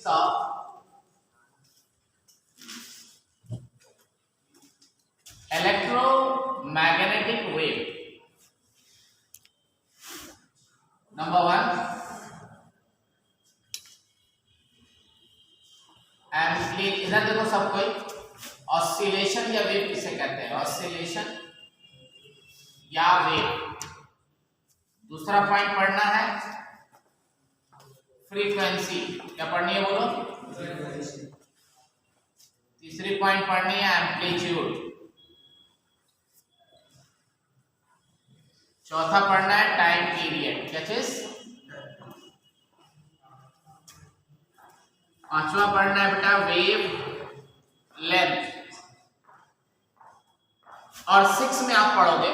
of electromagnetic wave. Number 1, इधर देखो सब कोई, ऑसिलेशन या वेव किसे कहते हैं? ऑसिलेशन या वेव। दूसरा पॉइंट पढ़ना है फ्रीक्वेंसी। क्या पढ़नी है बोलो? तीसरी पॉइंट पढ़नी है एम्पलीट्यूड। चौथा पढ़ना है टाइम पीरियड। क्या चीज? पांचवा पढ़ना है बेटा वेव लेंथ। और 6 में आप पढ़ोगे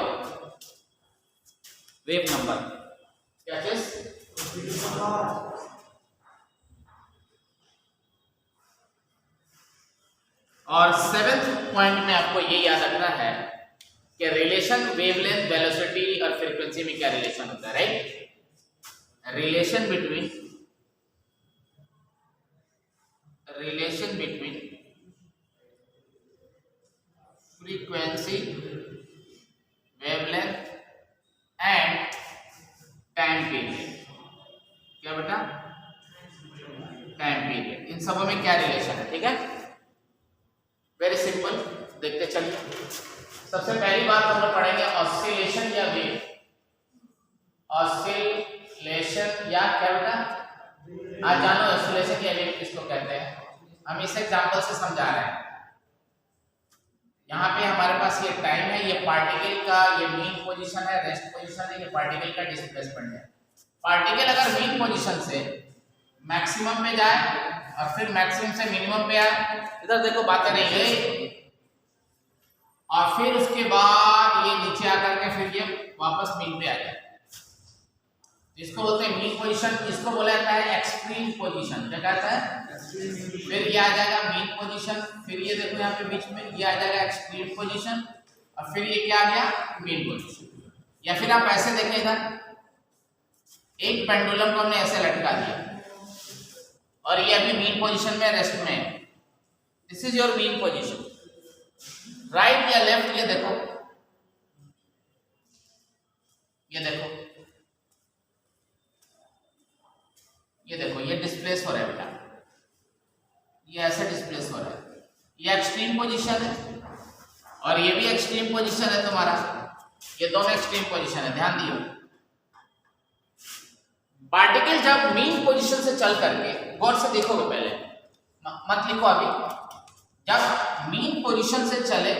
वेव नंबर। क्या चीज? और 7th पॉइंट में आपको ये याद रखना है कि रिलेशन वेवलेंथ, वेलोसिटी और फ्रीक्वेंसी में क्या रिलेशन होता है, right? Relation between frequency, wavelength and time period. क्या बेटा? Time period. इन सबों में क्या रिलेशन है? ठीक है, वेरी सिंपल, देखते चलिए। सबसे पहली बात हम लोग पढ़ेंगे ऑसिलेशन या वेव। ऑसिलेशन या क्या बेटा? आज जानो ऑसिलेशन या वेव किसको कहते हैं। हम इस एग्जांपल से समझा रहे हैं। यहाँ पे हमारे पास ये टाइम है, ये पार्टिकल का ये मीन पोजीशन है, रेस्ट पोजीशन है, ये पार्टिकल का डिस्प्लेसमेंट है। पार्टिकल अगर मीन पोजीशन से मैक्सिमम में जाए और फिर मैक्सिमम से मिनिमम पे आए, इधर देखो बातें नहीं है, और फिर उसके बाद ये नीचे आकर के फिर ये वापस मीन पे आ जाए, इसको बोलते हैं मीन पोजीशन। इसको बोला जाता है एक्सट्रीम पोजीशन। क्या कहता है? फिर ये आ जाएगा मीन पोजीशन, फिर ये देखो यहाँ पे बीच में ये आ जाएगा एक्सट्रीम पोजीशन, और फिर ये क्या आ गया? Mean position. या फिर आप ऐसे देखें, इधर एक पेंडुलम को हमने ऐसे लटका दिया और ये अभी मीन पोजीशन में, रेस्ट में। This is your mean position. Right या लेफ्ट, ये देखो, ये देखो, ये देखो, ये डिस्प्लेस हो रहा है बेटा, ये ऐसे डिस्प्लेस हो रहा है। ये एक्सट्रीम पोजीशन है और ये भी एक्सट्रीम पोजीशन है तुम्हारा। ये दोनों एक्सट्रीम पोजीशन है, ध्यान दियो। पार्टिकल जब मीन पोजीशन से चल करके, गौर से देखोगे, पहले मत लिखो अभी, जब मीन पोजीशन से चले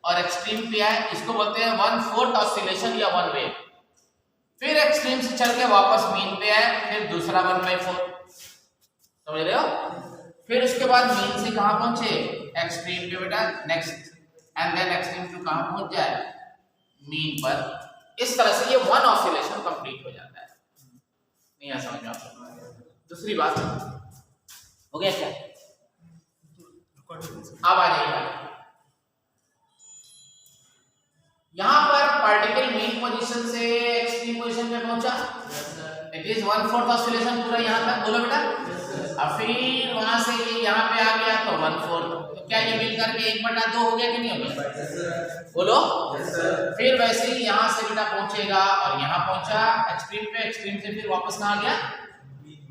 और एक्सट्रीम पे आए, इसको बोलते हैं 1/4 ऑसिलेशन या 1 वेव। फिर एक्सट्रीम से चल के वापस मीन पे आए, फिर दूसरा 1/4। समझ रहे हो? फिर उसके बाद मीन से कहां पहुंचे? एक्सट्रीम पे बेटा, next, and then extreme to कहां पहुंच जाए? मीन पर। इस तरह से ये 1 ऑसिलेशन कंप्लीट हो जाता है। नहीं आ समझ में आपको? दूसरी बात हो गया क्या? अब आ जाइएगा, यहां पर पार्टिकल मीन पोजीशन से एक्सट्रीम पोजीशन में पहुंचा, इट इज 1/4 ऑसिलेशन पूरा यहां तक। बोलो बेटा। और फिर वहां से ये यहां पे आ गया तो 1/4। तो क्या ये मिलकर के 1/2 हो गया कि नहीं हो गया? बोलो। फिर वैसे ही यहां से बेटा पहुंचेगा और यहां पहुंचा एक्सट्रीम पे, एक्सट्रीम से फिर वापस कहां गया?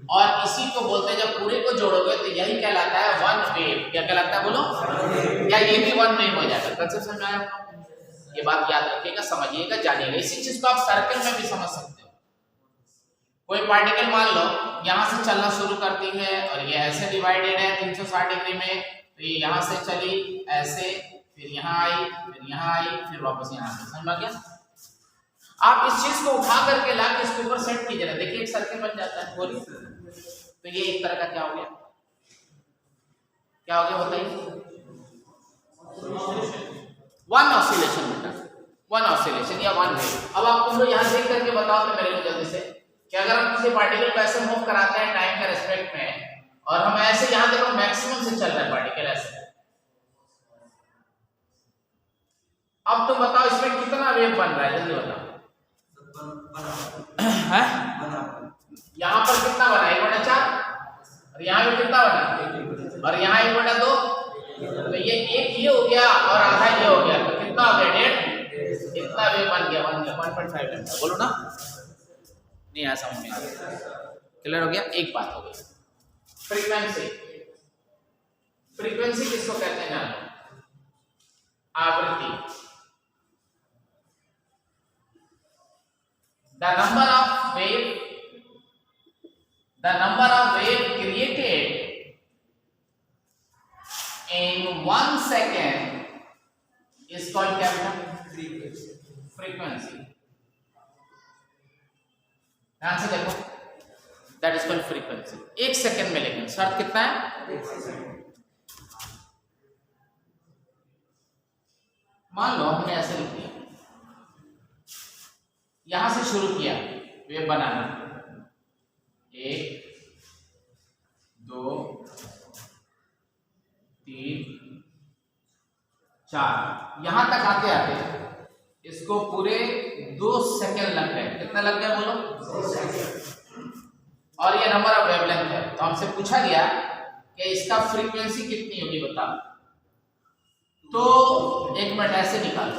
और इसी को बोलते हैं, जब पूरे को जोड़ोगे तो यही कहलाता है 1 वेव। क्या कहलाता है बोलो? क्या ये भी 1 वेव हो जाएगा? कंसेप्ट समझ में आया? ये बात याद रखिएगा, समझिएगा, जानिएगा। इसी चीज को आप सर्कल में भी समझ सकते हो। कोई पार्टिकल मान लो यहां से चलना शुरू करती है और ये ऐसे डिवाइडेड है 360 डिग्री में, तो ये यहां से चली ऐसे, फिर यहां आई, फिर यहां आई, फिर वापस यहां से। समझ में गया? आप इस चीज को उठा करके ला के इसके ऊपर सेट कीजिए, देखिए एक सर्कल बन जाता है। बोलिए। तो ये एक तरह का क्या हो गया? क्या हो गया बताइए? 1 ऑसिलेशन बेटा, 1 ऑसिलेशन या 1 वेव। अब आप तुम लोग यहां देख करके बताओ तो मेरे को जल्दी से कि अगर हम किसी पार्टिकल को ऐसे मूव कराते हैं टाइम के रेस्पेक्ट में, और हम ऐसे यहां देखो मैक्सिमम से चल रहा है पार्टिकल ऐसे, अब तुम बताओ इसमें कितना वेव बन रहा है? जल्दी बताओ। यहाँ पर कितना बना? 1/4। और यहाँ पे कितना बना, और यहाँ 1/2, तो ये एक ये हो गया और आधा ये हो गया, तो कितना हो गया 1.5, इतना वे बन गया 1.5 लैम्डा। बोलो ना, नहीं आया समझ में, क्लियर हो गया। एक बात हो गई फ्रीक्वेंसी। फ्रीक्वेंसी किसको कहते हैं जानो, आवृत्ति। The number of wave created in 1 second is called क्या बेटा, frequency। ध्यान से देखो, that is called frequency। 1 second में, लेकिन शर्त कितना है, 1 सेकेंड। मान लो हमने ऐसे लिख दिया, यहां से शुरू किया वेव बनाना, 1 2 3 4, यहां तक आते आते इसको पूरे 2 सेकेंड लग गए। कितना लग गया बोलो, 2 सेकेंड। और ये नंबर ऑफ वेवलेंथ है, तो हमसे पूछा गया कि इसका फ्रीक्वेंसी कितनी होगी बताओ। तो 1 मिनट ऐसे निकालो,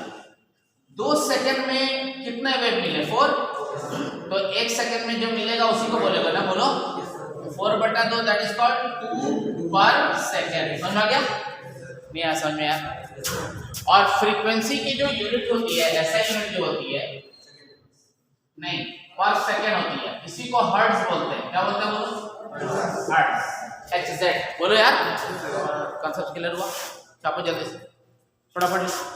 2 सेकेंड में कितने वेव मिले, 4, तो 1 सेकेंड में जो मिलेगा उसी को बोलेगा ना, बोलो 4/2, दैट इज कॉल्ड 2 पर सेकेंड। समझ आ गया, नहीं आया समझ में आया। और फ्रीक्वेंसी की जो यूनिट होती है, ऐसा यूनिट जो होती है, नहीं पर सेकेंड होती है, इसी को हर्ट्ज बोलते हैं। क्या बोलते हैं बोलो, हर्ट्ज, HZ। बोलो यार, कॉन्सेप्ट क्लियर हुआ, छापो जल्दी से फटाफट।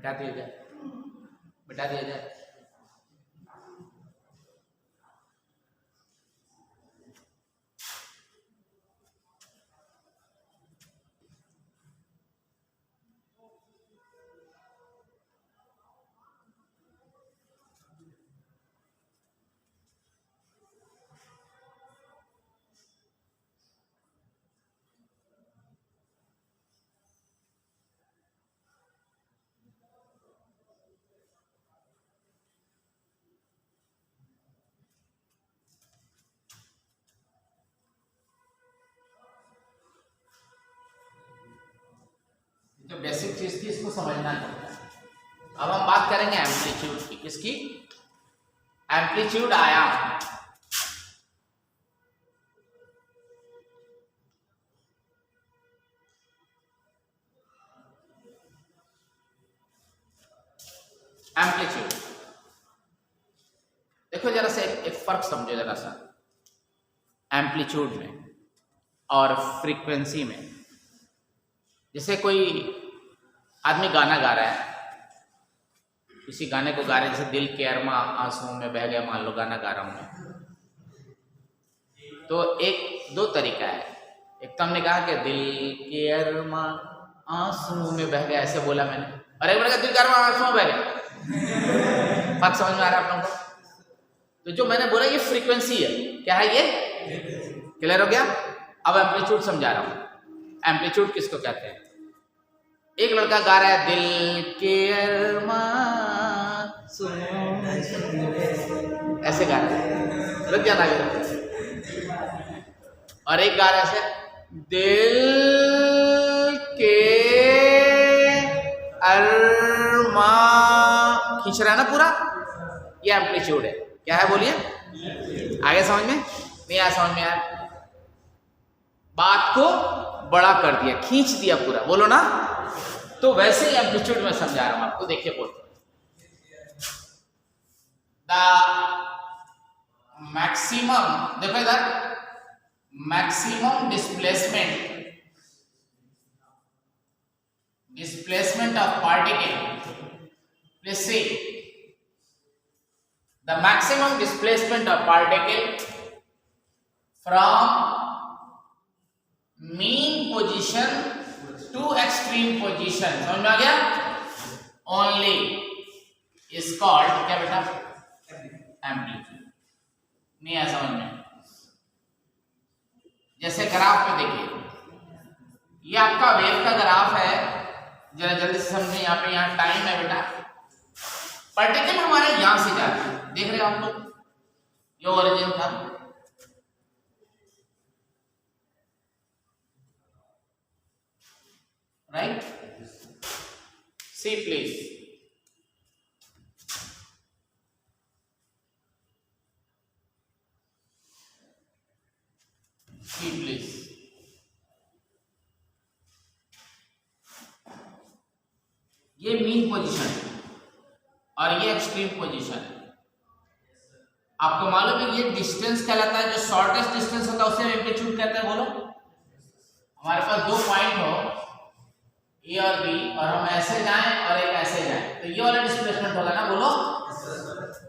बता दिया जाए। जो बेसिक चीज थी इसको समझना है। अब हम बात करेंगे एम्पलीट्यूड की। किसकी, एम्पलीट्यूड आयाम। एम्पलीट्यूड देखो जरा से, एक फर्क समझो जरा सा एम्पलीट्यूड में और फ्रीक्वेंसी में। जैसे कोई आदमी गाना गा रहा है, किसी गाने को गा रहे हैं, जैसे दिल के अरमा आंसुओं में बह गया, मान लो गाना गा रहा हूं मैं, तो एक दो तरीका है। एक तो हमने कहा कि दिल के अरमा आंसुओं में बह गया, ऐसे बोला मैंने, और एक बार दिल के अरमा आंसुओं में बह गया। फर्क समझ में आ रहा है आप लोगों को? तो जो मैंने बोला ये फ्रीक्वेंसी है, क्या है ये, क्लियर हो गया? अब एम्पलीट्यूड समझा रहा हूं। एम्पलीट्यूड किसको कहते हैं? एक लड़का गा रहा है दिल के अरमा ऐसे गा रहा है, लग जाना है। और एक गा रहा है ऐसे दिल के अरमा, खींच रहा है ना पूरा, ये एम्पलीट्यूड है। क्या है बोलिए, आगे समझ में नहीं आया? समझ में आया? बात को बड़ा कर दिया, खींच दिया पूरा, बोलो ना। तो वैसे ही एम्पलीट्यूड में समझा रहा हूं आपको, देखिए बोलते द मैक्सिमम, देखो इधर, maximum displacement of particle, please see, the maximum displacement of particle from mean position to extreme position, समझ में आ गया? only is called क्या बेटा? एम्पलीट्यूड। नहीं है समझ में? जैसे ग्राफ में देखिए, ये आपका वेव का ग्राफ है, जरा जल्दी से समझे। यहाँ पे यहाँ टाइम है बेटा, पार्टिकल हमारे यहां से जा रहे हैं, देख रहे हो आप लोग, ये ओरिजिन था, right? See please, see please, ये मीन पोजीशन है और ये एक्सट्रीम पोजीशन है। आपको मालूम है ये डिस्टेंस कहलाता है, जो शॉर्टेस्ट डिस्टेंस होता है उसे एम्पलीट्यूड कहते हैं, बोलो। हमारे पास दो पॉइंट हो ए और बी, और हम ऐसे जाएं और एक ऐसे जाएं, तो ये वाला डिस्प्लेसमेंट होगा ना, बोलो।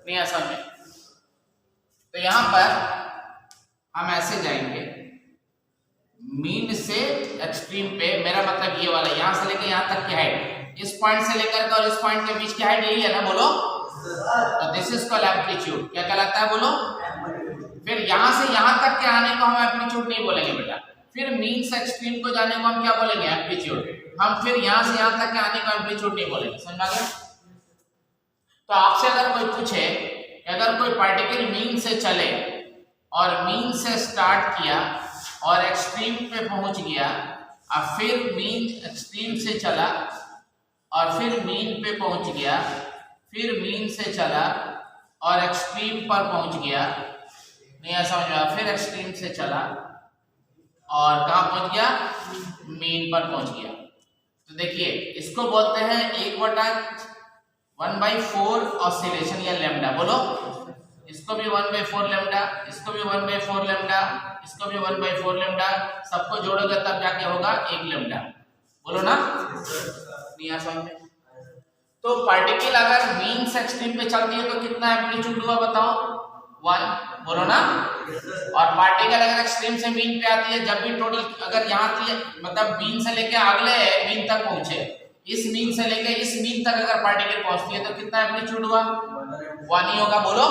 नहीं ऐसा में, तो यहां पर हम ऐसे जाएंगे मीन से एक्सट्रीम पे, मेरा मतलब ये वाला यहां से लेकर यहां तक की हाइट, इस पॉइंट से लेकर और इस पॉइंट के बीच की हाइट यही है ना, बोलो। तो दिस इज कॉल्ड एम्पलीट्यूड। क्या कहलाता है, बोलो। फिर यहां से यहां तक के आने को हम एम्पलीट्यूड नहीं बोलेंगे बेटा, फिर मीन से एक्सट्रीम को जाने को हम क्या बोलेंगे, एम्पलीट्यूड। हम फिर यहां से यहां तक के आने को एम्पलीट्यूड नहीं बोलेंगे, समझ आ गया? तो आपसे अगर कोई पूछे, अगर कोई पार्टिकल मीन से चले और मीन से स्टार्ट किया और एक्सट्रीम पे पहुंच गया, और फिर मीन एक्सट्रीम से चला और फिर मीन पे पहुंच गया, फिर मीन से चला और एक्सट्रीम पर पहुंच गया, नहीं ऐसा समझ में? फिर एक्सट्रीम से चला और कहां पहुंच गया, मीन पर पहुंच गया। तो देखिए इसको बोलते हैं 1/4 ऑसिलेशन या लैम्डा, बोलो। इसको भी 1/4 लैम्डा, इसको भी 1/4 लैम्डा, इसको भी 1/4 लैम्डा, सबको जोड़ोगे तब जाके होगा 1 लैम्डा, बोलो ना। नहीं समझ में? तो पार्टिकल अगर मीन से एक्सट्रीम पे चलती है तो कितना एम्पलीट्यूड हुआ बताओ, 1, बोलो ना। और पार्टिकल अगर एक्सट्रीम से मीन पे आती है, जब भी टोटल अगर यहाँ की मतलब मीन से लेके अगले मीन तक पहुंचे, इस मीन से लेके इस मीन तक अगर पार्टिकल पहुंचती है तो कितना एम्पलीट्यूड हुआ, 1 ही होगा, बोलो।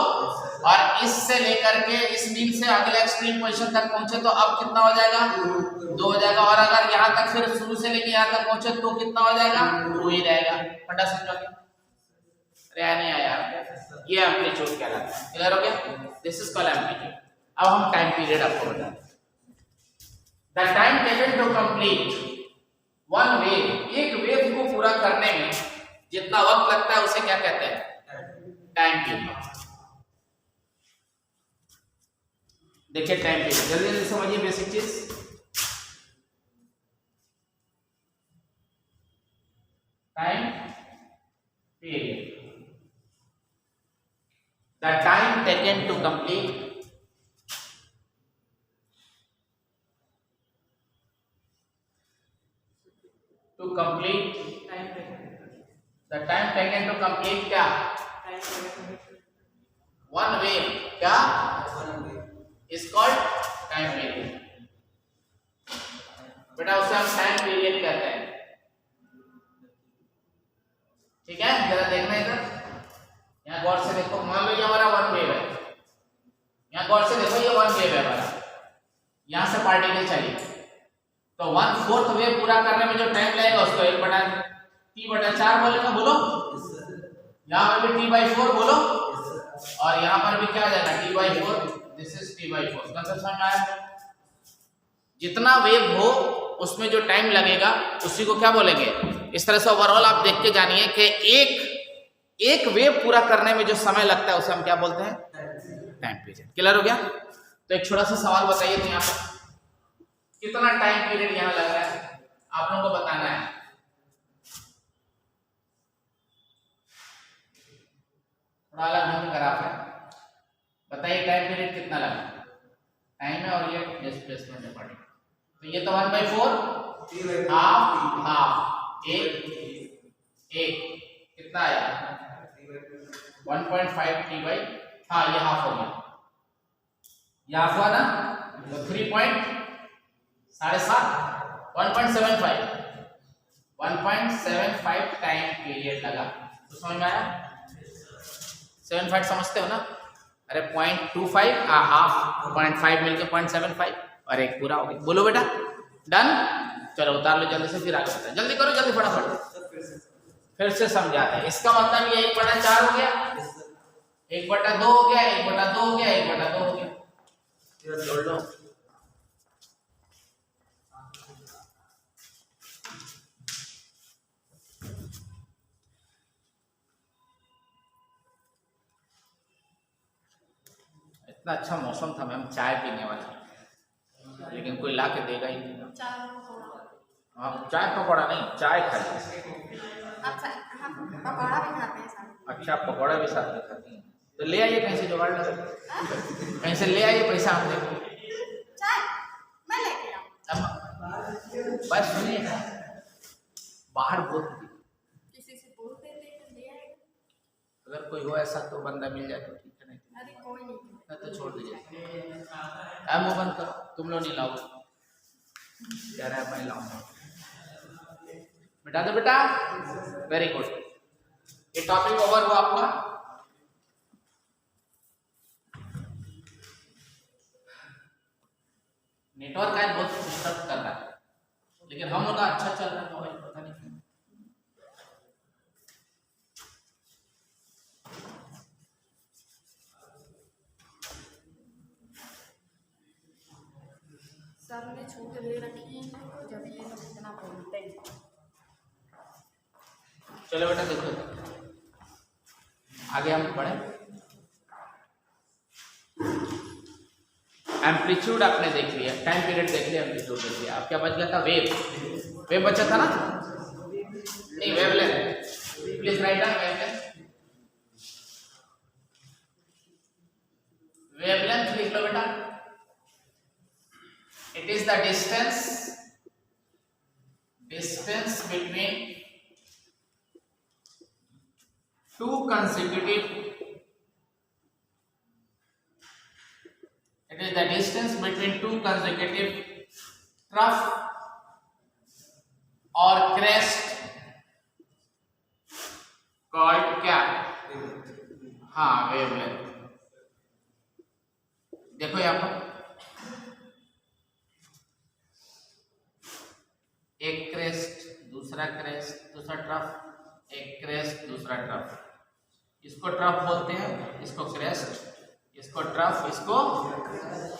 और इससे लेकर के इस मीन से अगले एक्सट्रीम पोजीशन तक पहुंचे तो अब कितना हो जाएगा, 2 हो जाएगा। और अगर यहाँ तक फिर शुरू से लेके यहाँ तक पहुंचे तो कितना हो जाएगा, 2 ही रहेगा। फटा समझोगे? अरे नहीं आया, ये एम्पलीट्यूड कहलाता है। क्लियर हो गया? This is called amplitude. अब हम टाइम पीरियड आपको बताते हैं। The time taken to complete one wave, एक वेव को पूरा करने में जितना वक्त लगता है उसे क्या कहते हैं, टाइम पीरियड। देखिए टाइम पीरियड, जल्दी जल्दी समझिए बेसिक चीज। Time period, the time taken to complete the time taken to complete क्या, one wave क्या is called time period। बेटा उसे हम टाइम पीरियड कहते हैं, ठीक है। जरा देखना इधर, यहाँ गौर से देखो, मान लो ये हमारा वन वेव है, यहाँ गौर से देखो ये वन वेव है हमारा, यहाँ से पार्टिकल चली, तो 1/4 वेव पूरा करने में जो टाइम लगेगा उसको 1/T/4 बोलेंगे, बोलो। यहाँ पर भी T/4 बोलो, और यहाँ पर भी क्या आ जाएगा, T/4। This is T/4। Concept समझ में आया? जितना वेव हो उसमें जो टाइम लगेगा उसी को क्या बोलेंगे। इस तरह से ओवरऑल आप देख के जानिए कि एक वेव पूरा करने में जो समय लगता है उसे हम क्या बोलते हैं, टाइम पीरियड। क्लियर हो गया? तो एक छोटा सा सवाल बताइए, तो यहाँ पर कितना टाइम पीरियड यहाँ लग रहा है आप लोगों को बताना है। थोड़ा अलग ढंग का ग्राफ है, बताइए टाइम पीरियड कितना लगा। टाइम है और ये डिस्प्लेसमेंट है पॉइंट। तो ये तो 1/4 हाफ एक कितना आया 1.5 t/, हाँ ये हाफ हो गया, ये हाफ हुआ ना, तो 1.75 टाइम पीरियड लगा। तो समझ में आया? 75 समझते हो ना? अरे 0.25 हाफ 0.5 मिलके 0.75 और एक पूरा हो गया। बोलो बेटा डन। चलो उतार लो जल्दी से, फिर आगे बढ़ते हैं। जल्दी करो, जल्दी फटाफट। फिर से समझाते हैं। इसका मतलब ये 1/4 हो गया, 1/2 हो गया, 1/2 हो गया, 1/2 हो गया। जोड़ लो। इतना अच्छा मौसम था मैम, चाय पीने वाला, लेकिन कोई ला के देगा ही नहीं। हाँ चाय पकौड़ा नहीं, चाय खाई। पकौड़ा भी खाते हैं साथ। अच्छा पकौड़ा भी साथ में खाती हैं, तो ले आइए कहीं से जुगाड़ लगा, कहीं से ले आइए, पैसा हम देंगे। चाय मैं लेके आऊं। बस सुनिए, बाहर बोल किसी से बोल देते तो ले आएगा। अगर कोई हो ऐसा तो बंदा मिल जाए तो ठीक है, नहीं अरे कोई नहीं तो छोड़ दीजिए। मुँह बंद करो, तुम लोग नहीं लाओगे, कह रहा है मैं लाऊंगा। बेटा दो बेटा, वेरी गुड। ये टॉपिक ओवर हुआ आपका। नेटवर्क आज बहुत डिस्टर्ब कर रहा है, लेकिन हम लोग का अच्छा चल रहा है मोबाइल, पता नहीं क्यों। सर ने छूट ले रखी है जब ये लोग इतना बोलते हैं। चलो बेटा देखो आगे हम पढ़े। एम्पलीट्यूड आपने देख लिया, टाइम पीरियड देख लिया, एम्पलीट्यूड देख लिया। अब क्या बच गया था? वेव। वेव बचा था ना? नहीं wavelength, please write down wavelength. Wavelength लिख लो बेटा। It is the distance between two consecutive, it is the distance between two consecutive trough or crest called क्या? हाँ वेवलेंथ। देखो यहाँ पर एक क्रेस्ट, दूसरा क्रेस्ट, दूसरा ट्रफ, एक क्रेस्ट, दूसरा ट्रफ। इसको ट्रफ बोलते हैं, इसको क्रेस्ट, इसको ट्रफ, इसको,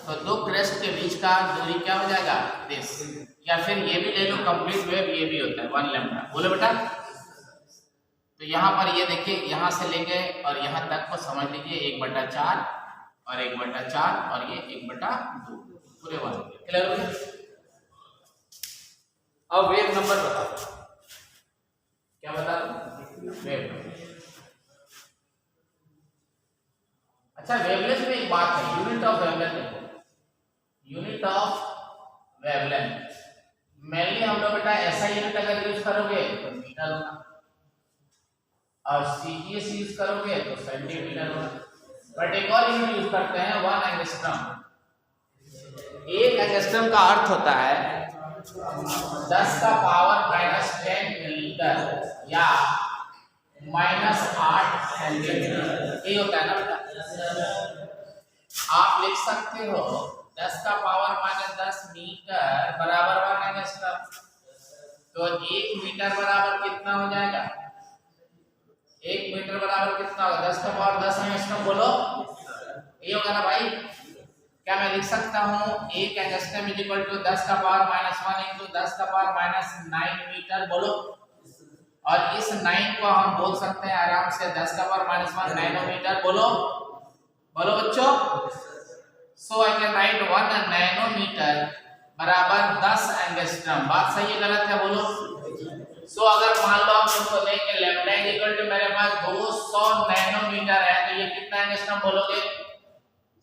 तो दो क्रेस्ट के बीच का दूरी क्या हो जाएगा? दिस। या फिर ये भी ले लो कंप्लीट वेव, ये भी होता है 1 लैम्डा। बोलो बेटा। तो यहाँ पर ये देखिए, यहाँ से लेके और यहाँ तक को समझ लीजिए 1/4 और 1/4 और ये 1/2 पूरे 1। क्लियर हो गया? अब वेव नंबर बताओ, क्या बता दो? Wave number. अच्छा वेवलेंथ में एक बात है, यूनिट ऑफ वेवलेंथ देखो, यूनिट ऑफ वेवलेंथ मेनली हम लोग बेटा ऐसा यूनिट अगर यूज करोगे तो मीटर होगा, और सीजीएस यूज करोगे तो सेंटीमीटर होगा। बट एक और यूनिट यूज करते हैं 1 एंगस्ट्रम। 1 एंगस्ट्रम का अर्थ होता है 10 का पावर -10 मीटर या -8 सेंटीमीटर, ये होता है ना बेटा। आप लिख सकते हो 10 का पावर -10 मीटर बराबर 1 एंगस्ट्रम। तो 1 मीटर बराबर कितना हो जाएगा? 1 मीटर बराबर कितना होगा? 10 का पावर 10 एंगस्ट्रम। बोलो ये होगा ना भाई। क्या मैं लिख सकता हूँ 1 एंगस्ट्रम इज इक्वल टू 10 का पावर -1 इंटू 10 का पावर -9 मीटर। बोलो, और इस 9 को हम बोल सकते हैं आराम से 10 का पावर -1 नैनोमीटर। बोलो, बोलो बच्चों। सो आई कैन राइट 1 नैनोमीटर बराबर 10 एंगस्ट्रम। बात सही है गलत है बोलो। सो अगर मान लो आप तुमको दें कि लैम्डा इक्वल टू मेरे पास 200 नैनोमीटर है तो ये कितना एंगस्ट्रम बोलोगे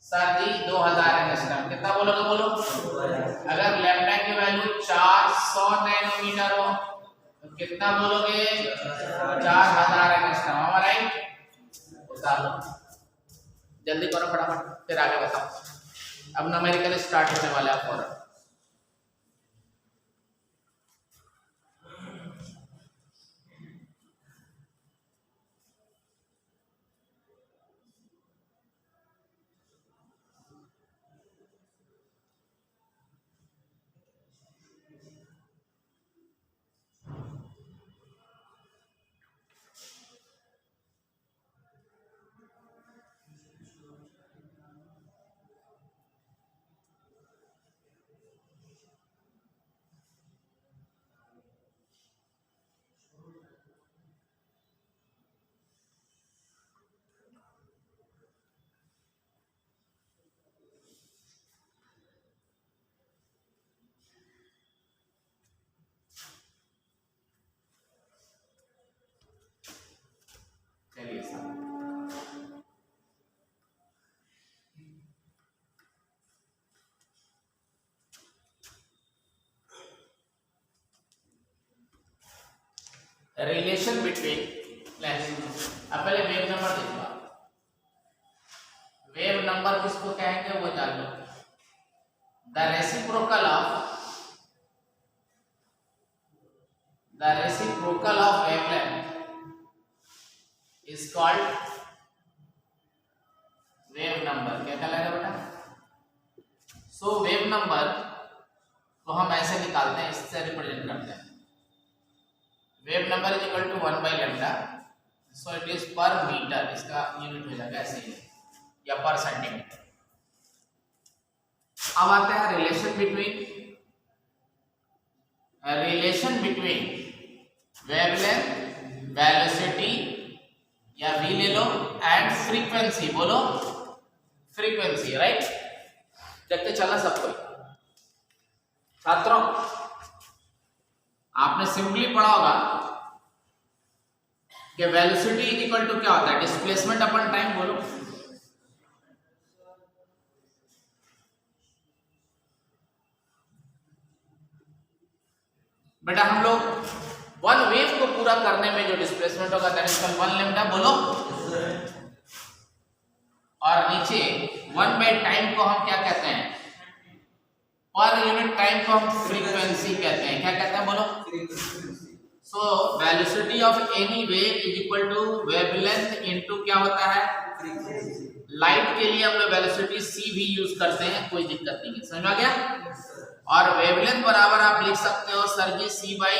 सर जी 2000 एंगस्ट्रम। कितना बोलोगे बोलो। अगर लैम्डा की वैल्यू 400 नैनोमीटर हो तो कितना बोलोगे 4000 एंगस्ट्रम। हमारा राइट उतार लो जल्दी करो फटाफट फिर आगे बताओ। अब न्यूमेरिकल स्टार्ट होने वाला है फौरन। चलिए सर रिलेशन बिटवीन अब पहले वेव नंबर देखो। वेव नंबर किसको कहेंगे वो जान लो। The reciprocal of wavelength is called wave number. क्या कहलाएगा बेटा। सो वेव नंबर को हम ऐसे निकालते हैं, इससे रिप्रेजेंट करते हैं। Wave number is equal to 1/λ। So it is per metre, इसका यूनिट हो जाएगा ऐसे ही या पर सेंटीमीटर। अब आते हैं रिलेशन बिटवीन वेवलेंथ, वेलोसिटी या वी ले लो एंड फ्रीक्वेंसी। बोलो फ्रीक्वेंसी राइट। देखते चला सब कोई। छात्रों आपने सिंपली पढ़ा होगा कि वेलोसिटी इज इक्वल टू क्या होता है डिस्प्लेसमेंट अपन टाइम। बोलो बेटा हम लोग वन वेव को पूरा करने में जो डिस्प्लेसमेंट होगा दैट इज कॉल्ड 1λ। बोलो और नीचे 1/टाइम को हम क्या कहते हैं पर यूनिट टाइम को हम फ्रीक्वेंसी कहते हैं। क्या कहते हैं बोलो। So velocity of any wave is equal to wavelength into क्या होता है लाइट। के लिए हम लोग वेलोसिटी c भी यूज करते हैं, कोई दिक्कत नहीं है। समझ आ गया। और वेवलेंथ बराबर आप लिख सकते हो sir ji c by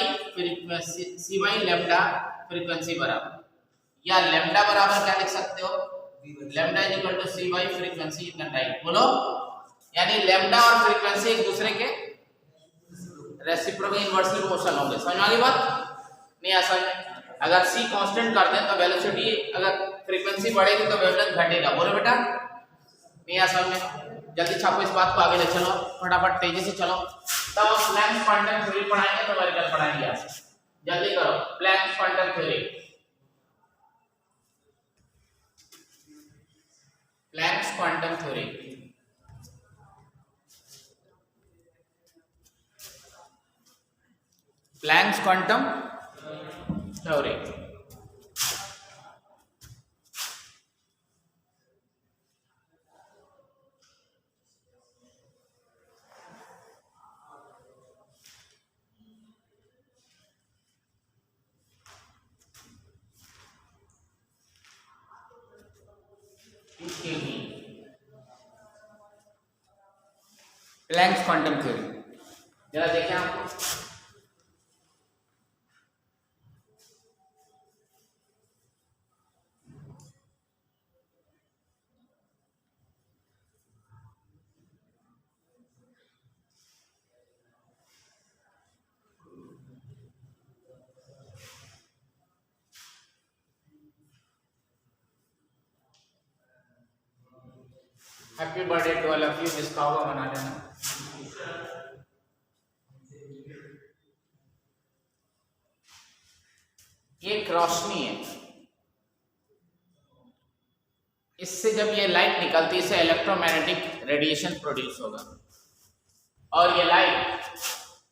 lambda frequency बराबर, या लैम्डा बराबर क्या लिख सकते हो lambda is equal to c by frequency. You can write. बोलो यानी लैम्डा और फ्रीक्वेंसी एक दूसरे के रेसिप्रोकल इनवर्सली प्रोपोर्शनल होंगे। समझ आ गई बात। नहीं आ समझ में। अगर c कांस्टेंट कर दें तो वेलोसिटी, अगर फ्रीक्वेंसी बढ़ेगी तो वेवलेंथ घटेगा। बोलो बेटा नहीं आ समझ में। जल्दी छापो इस बात को आगे ले चलो फटाफट तेजी से चलो। तब हम प्लैंक्स क्वांटम थ्योरी पढ़ाएंगे तो न्यूमेरिकल पढ़ाएंगे आज। जल्दी करो Planck's quantum theory. Planck's quantum theory Planck's quantum theory. Planck's quantum theory जरा देखें आपको। Happy birthday to all of you, जिसका होगा मना लेना। एक रोशनी है, इससे जब ये लाइट निकलती है इससे इलेक्ट्रोमैग्नेटिक रेडिएशन प्रोड्यूस होगा और ये लाइट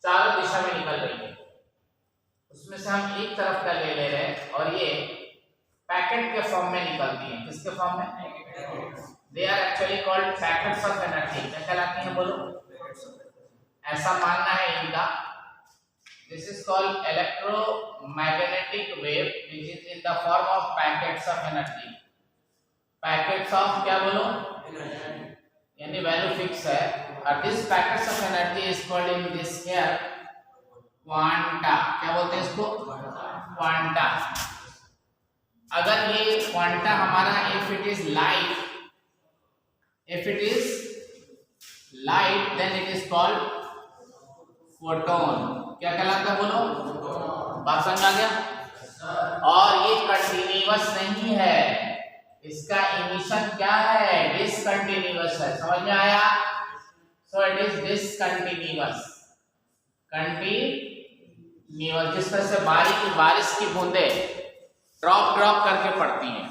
चारों दिशा में निकल रही है। उसमें से हम एक तरफ का ले रहे हैं और ये पैकेट के फॉर्म में निकलती है। किसके फॉर्म में? They are actually called packets of energy. क्या कहलाती हैं बोलो? ऐसा मानना है इनका। This is called electromagnetic wave which is in the form of packets of energy. Packets of क्या बोलो? यानी वैल्यू फिक्स है और this packets of energy is called in this here quanta. क्या बोलते हैं इसको? क्वांटा। अगर ये क्वांटा हमारा if it is light then it is called photon। क्या कहलाता है बोलो? बात समझ आ गया? और ये कंटिन्यूअस नहीं है, इसका इमिशन क्या है? डिसकंटिन्यूअस है। समझ में आया? सो इट इज डिसकंटिन्यूअस। कंटिन्यूअस जिस तरह से बारिश की बूंदे ड्रॉप करके पड़ती हैं,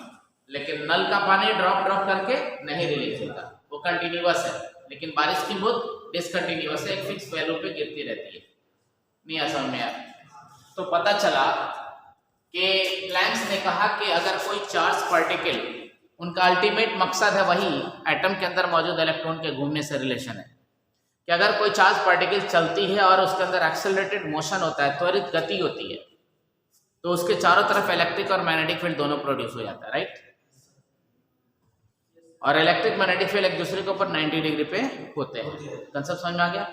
लेकिन नल का पानी ड्रॉप करके नहीं रिलीज होता, वो कंटिन्यूअस है। लेकिन बारिश की बूंद डिसकंटिन्यूअस है, एक फिक्स वैल्यू पे गिरती रहती है। नहीं समझ में आया? तो पता चला कि प्लैंक्स ने कहा कि अगर कोई चार्ज पार्टिकल, उनका अल्टीमेट मकसद है वही एटम के अंदर मौजूद इलेक्ट्रॉन के घूमने से रिलेशन है कि अगर कोई चार्ज पार्टिकल चलती है और उसके अंदर एक्सेलरेटेड मोशन होता है, त्वरित गति होती है, तो उसके चारों तरफ इलेक्ट्रिक और मैग्नेटिक फील्ड दोनों प्रोड्यूस हो जाता है, राइट? और इलेक्ट्रिक मैग्नेटिक फील्ड एक दूसरे के ऊपर 90 डिग्री पे होते हैं। कंसेप्ट समझ में आ गया?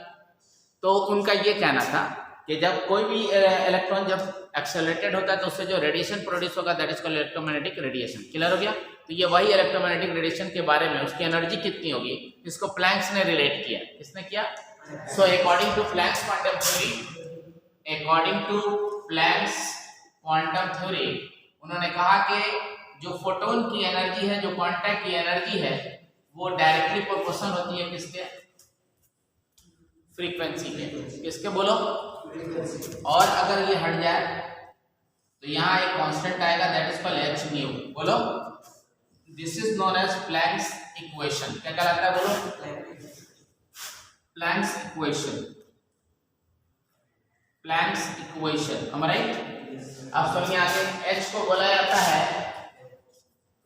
तो उनका ये कहना था कि जब कोई भी इलेक्ट्रॉन जब एक्सेलरेटेड होता है तो उससे जो रेडिएशन प्रोड्यूस होगा that is called electromagnetic radiation. Clear हो गया? तो ये वही इलेक्ट्रोमैग्नेटिक रेडिएशन के बारे में, उसकी एनर्जी कितनी होगी, इसको प्लैंक्स ने रिलेट किया। किसने किया? So according to Planck's quantum theory, उन्होंने कहा कि जो फोटोन की एनर्जी है, जो क्वांटा की एनर्जी है, वो डायरेक्टली प्रोपोर्शनल होती है किसके? फ्रीक्वेंसी के। किसके बोलो? और अगर ये हट जाए तो यहाँ एक कांस्टेंट आएगा that is called h nu. बोलो, this is known as Planck's equation. क्या कहलाता है बोलो? Planck's equation. हम राइट? अब सुनिए आगे, h को बोला जाता है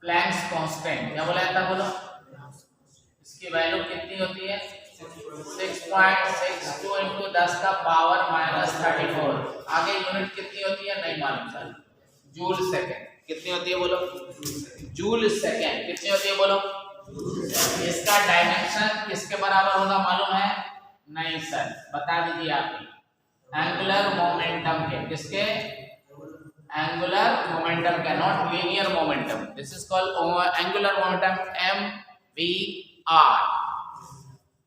प्लैंक्स कांस्टेंट। क्या बोला जाता है बोलो? इसकी वैल्यू कितनी होती है? 6.62 into 10 का पावर -34। आगे यूनिट कितनी होती है नहीं मालूम सर। Joule second. कितनी होती है बोलो? Joule second. कितनी होती है बोलो? इसका डायमेंशन किसके बराबर होगा मालूम है? नहीं सर, बता दीजिए आप। एंगुलर मोमेंटम के। किसके? एंगुलर मोमेंटम का, not linear momentum. This is called angular momentum MVR।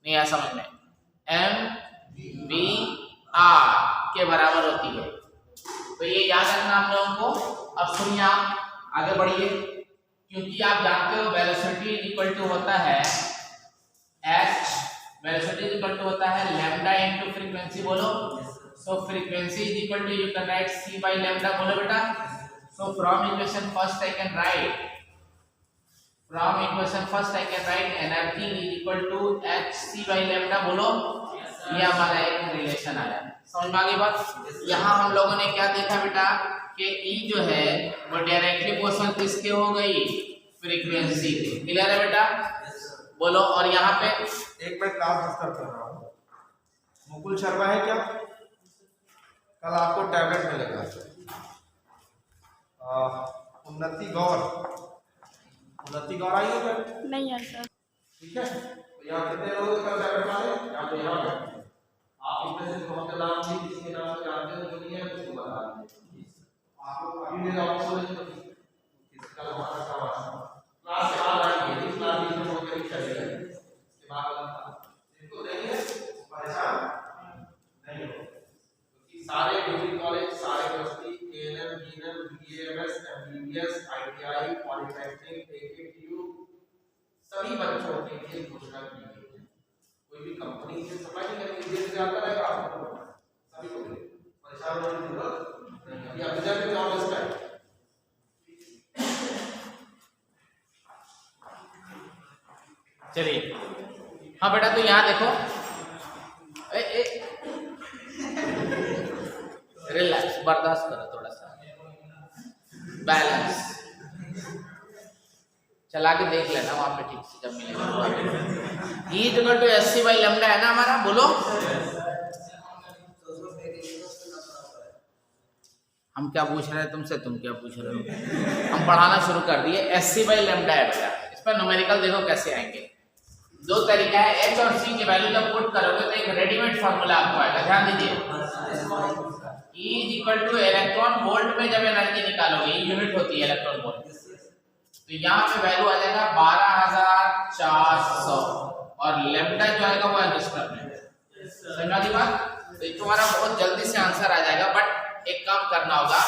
नहीं आ समझ में? MVR के बराबर होती है। तो ये याद रखना आप लोगों को। अब सुनिए, आप आगे बढ़िए, क्योंकि आप जानते हो वेलोसिटी इक्वल टू होता है h, वेलोसिटी इक्वल टू होता है लैम्डा इनटू फ्रीक्वेंसी। बोलो, so frequency is equal to, you can write c by lambda। बोलो बेटा, so from equation first I can write energy is equal to hc by lambda। बोलो, ये हमारा एक relation आया। समझ में आ गई बात? यहाँ हम लोगों ने क्या देखा बेटा कि E जो है वो डायरेक्टली प्रोपोर्शनल किसके हो गई? फ्रीक्वेंसी के। क्लियर है बेटा? बोलो। और यहाँ पे एक मैं क्लास डिस्टर्ब कर रहा हूँ। मुकुल शर्मा है क्या? कल आपको टैबलेट मिलेगा। उन्नति गौर आई है? नहीं है सर। ठीक है, तो यहाँ कितने लोग कल टैबलेट वाले? यहाँ पे आप इसमें से कौन सा नाम जी किसके नाम से जानते हो जो नहीं है उसको बता दीजिए। आपको अभी मेरे ऑफिस में तो किसका हमारा क्लास आ रही है, इस क्लास में हो गई चलेगा। इसके बाद इनको देंगे परेशान नहीं हो, क्योंकि सारे डिग्री कॉलेज, सारे university, ANM, BNM, BAMS, MBBS, ITI, polytechnic, AKTU सभी बच्चों के लिए घोषणा की गई है। कोई भी कंपनी से सप्लाई नहीं करेगी, देश से आता रहेगा आपको सभी को परेशान होने की जरूरत नहीं है। अभी आप जाके जॉब लिस्ट है। चलिए हाँ बेटा, तो यहाँ देखो रिलैक्स, बर्दाश्त करो थोड़ा सा, बैलेंस चला के देख लेना वहां पे ठीक से जब मिलेगा। E equal to SC by lambda है ना हमारा, बोलो हम क्या पूछ रहे हैं तुमसे, तुम क्या पूछ रहे हो। हम पढ़ाना शुरू कर दिए। SC बाई लैम्डा है बेटा, इस पर न्यूमेरिकल देखो कैसे आएंगे। दो तरीका है, H और C की वैल्यू जब पुट करोगे तो एक रेडीमेड फार्मूला आपको आएगा, ध्यान दीजिए। E equal two electron volt में जब एनर्जी निकालोगे, यूनिट होती है इलेक्ट्रॉन वोल्ट, तो यहाँ पे वैल्यू आ जाएगा 12400 और लैम्डा जो आएगा वो एंगस्ट्रॉम में। समझा दी बात? तो तुम्हारा बहुत जल्दी से आंसर आ जाएगा, बट एक काम करना होगा।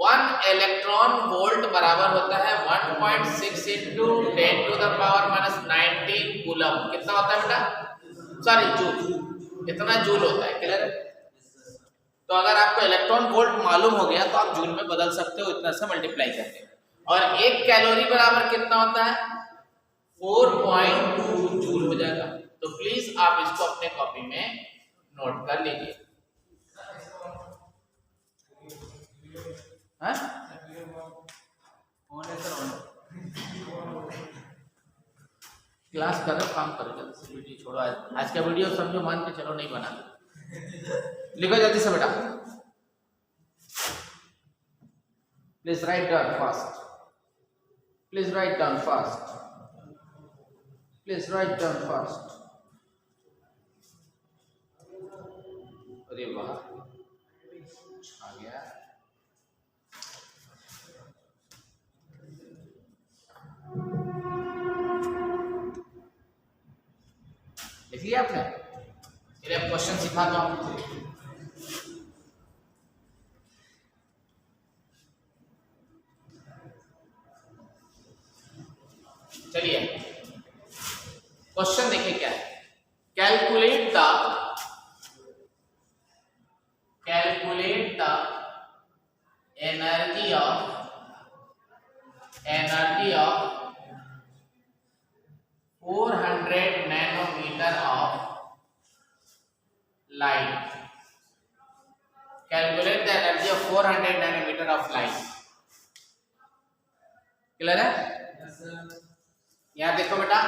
1 इलेक्ट्रॉन वोल्ट बराबर होता है 1.6 into 10 to the power minus 19 coulomb. कितना होता है बेटा? सॉरी जूल, इतना जूल होता है। क्लियर है? तो अगर आपको इलेक्ट्रॉन वोल्ट मालूम हो गया तो आप जूल में बदल सकते हो, इतना से मल्टीप्लाई करके। और 1 कैलोरी बराबर कितना होता है? 4.2 जूल हो जाएगा। तो प्लीज आप इसको अपने कॉपी में नोट कर लीजिए। हाँ? क्लास करो, काम करो, जल्दी से वीडियो छोड़ो। आज का वीडियो समझो मान के चलो नहीं बना। लिखो जल्दी से बेटा, please write down fast, please write down fast, please write down fast. अरे वाह, आ गया। लिख लिया आपने? चलिए अब क्वेश्चन सिखा दो आपको। चलिए क्वेश्चन देखिए क्या है। Calculate the energy of 400 nanometre of light. Calculate the energy of 400 nanometre of light. Clear है? यहां देखो बेटा,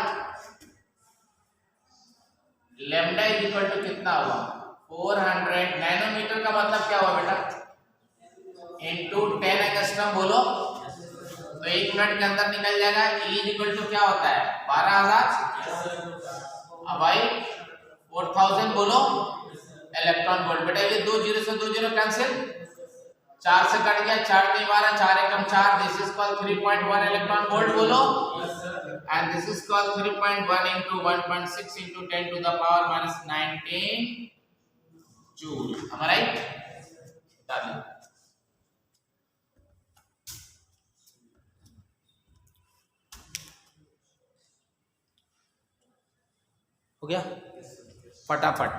लैम्डा इज इक्वल टू कितना हुआ? 400 नैनोमीटर का मतलब क्या हुआ बेटा? इनटू 10 एंगस्ट्रॉम बोलो, तो 1 मिनट के अंदर निकल जाएगा। E इज इक्वल टू क्या होता है? 12000। अब भाई 4000 बोलो इलेक्ट्रॉन वोल्ट। बेटा ये 2 0 से 2 0 कैंसिल, 4 से कट गया, 4 नहीं 12, 4 एकम 4। This is called 3.1 electron volt बोलो, and this is called 3.1 into 1.6 into 10 to the power minus 19 joule. am I right? हो गया फटाफट,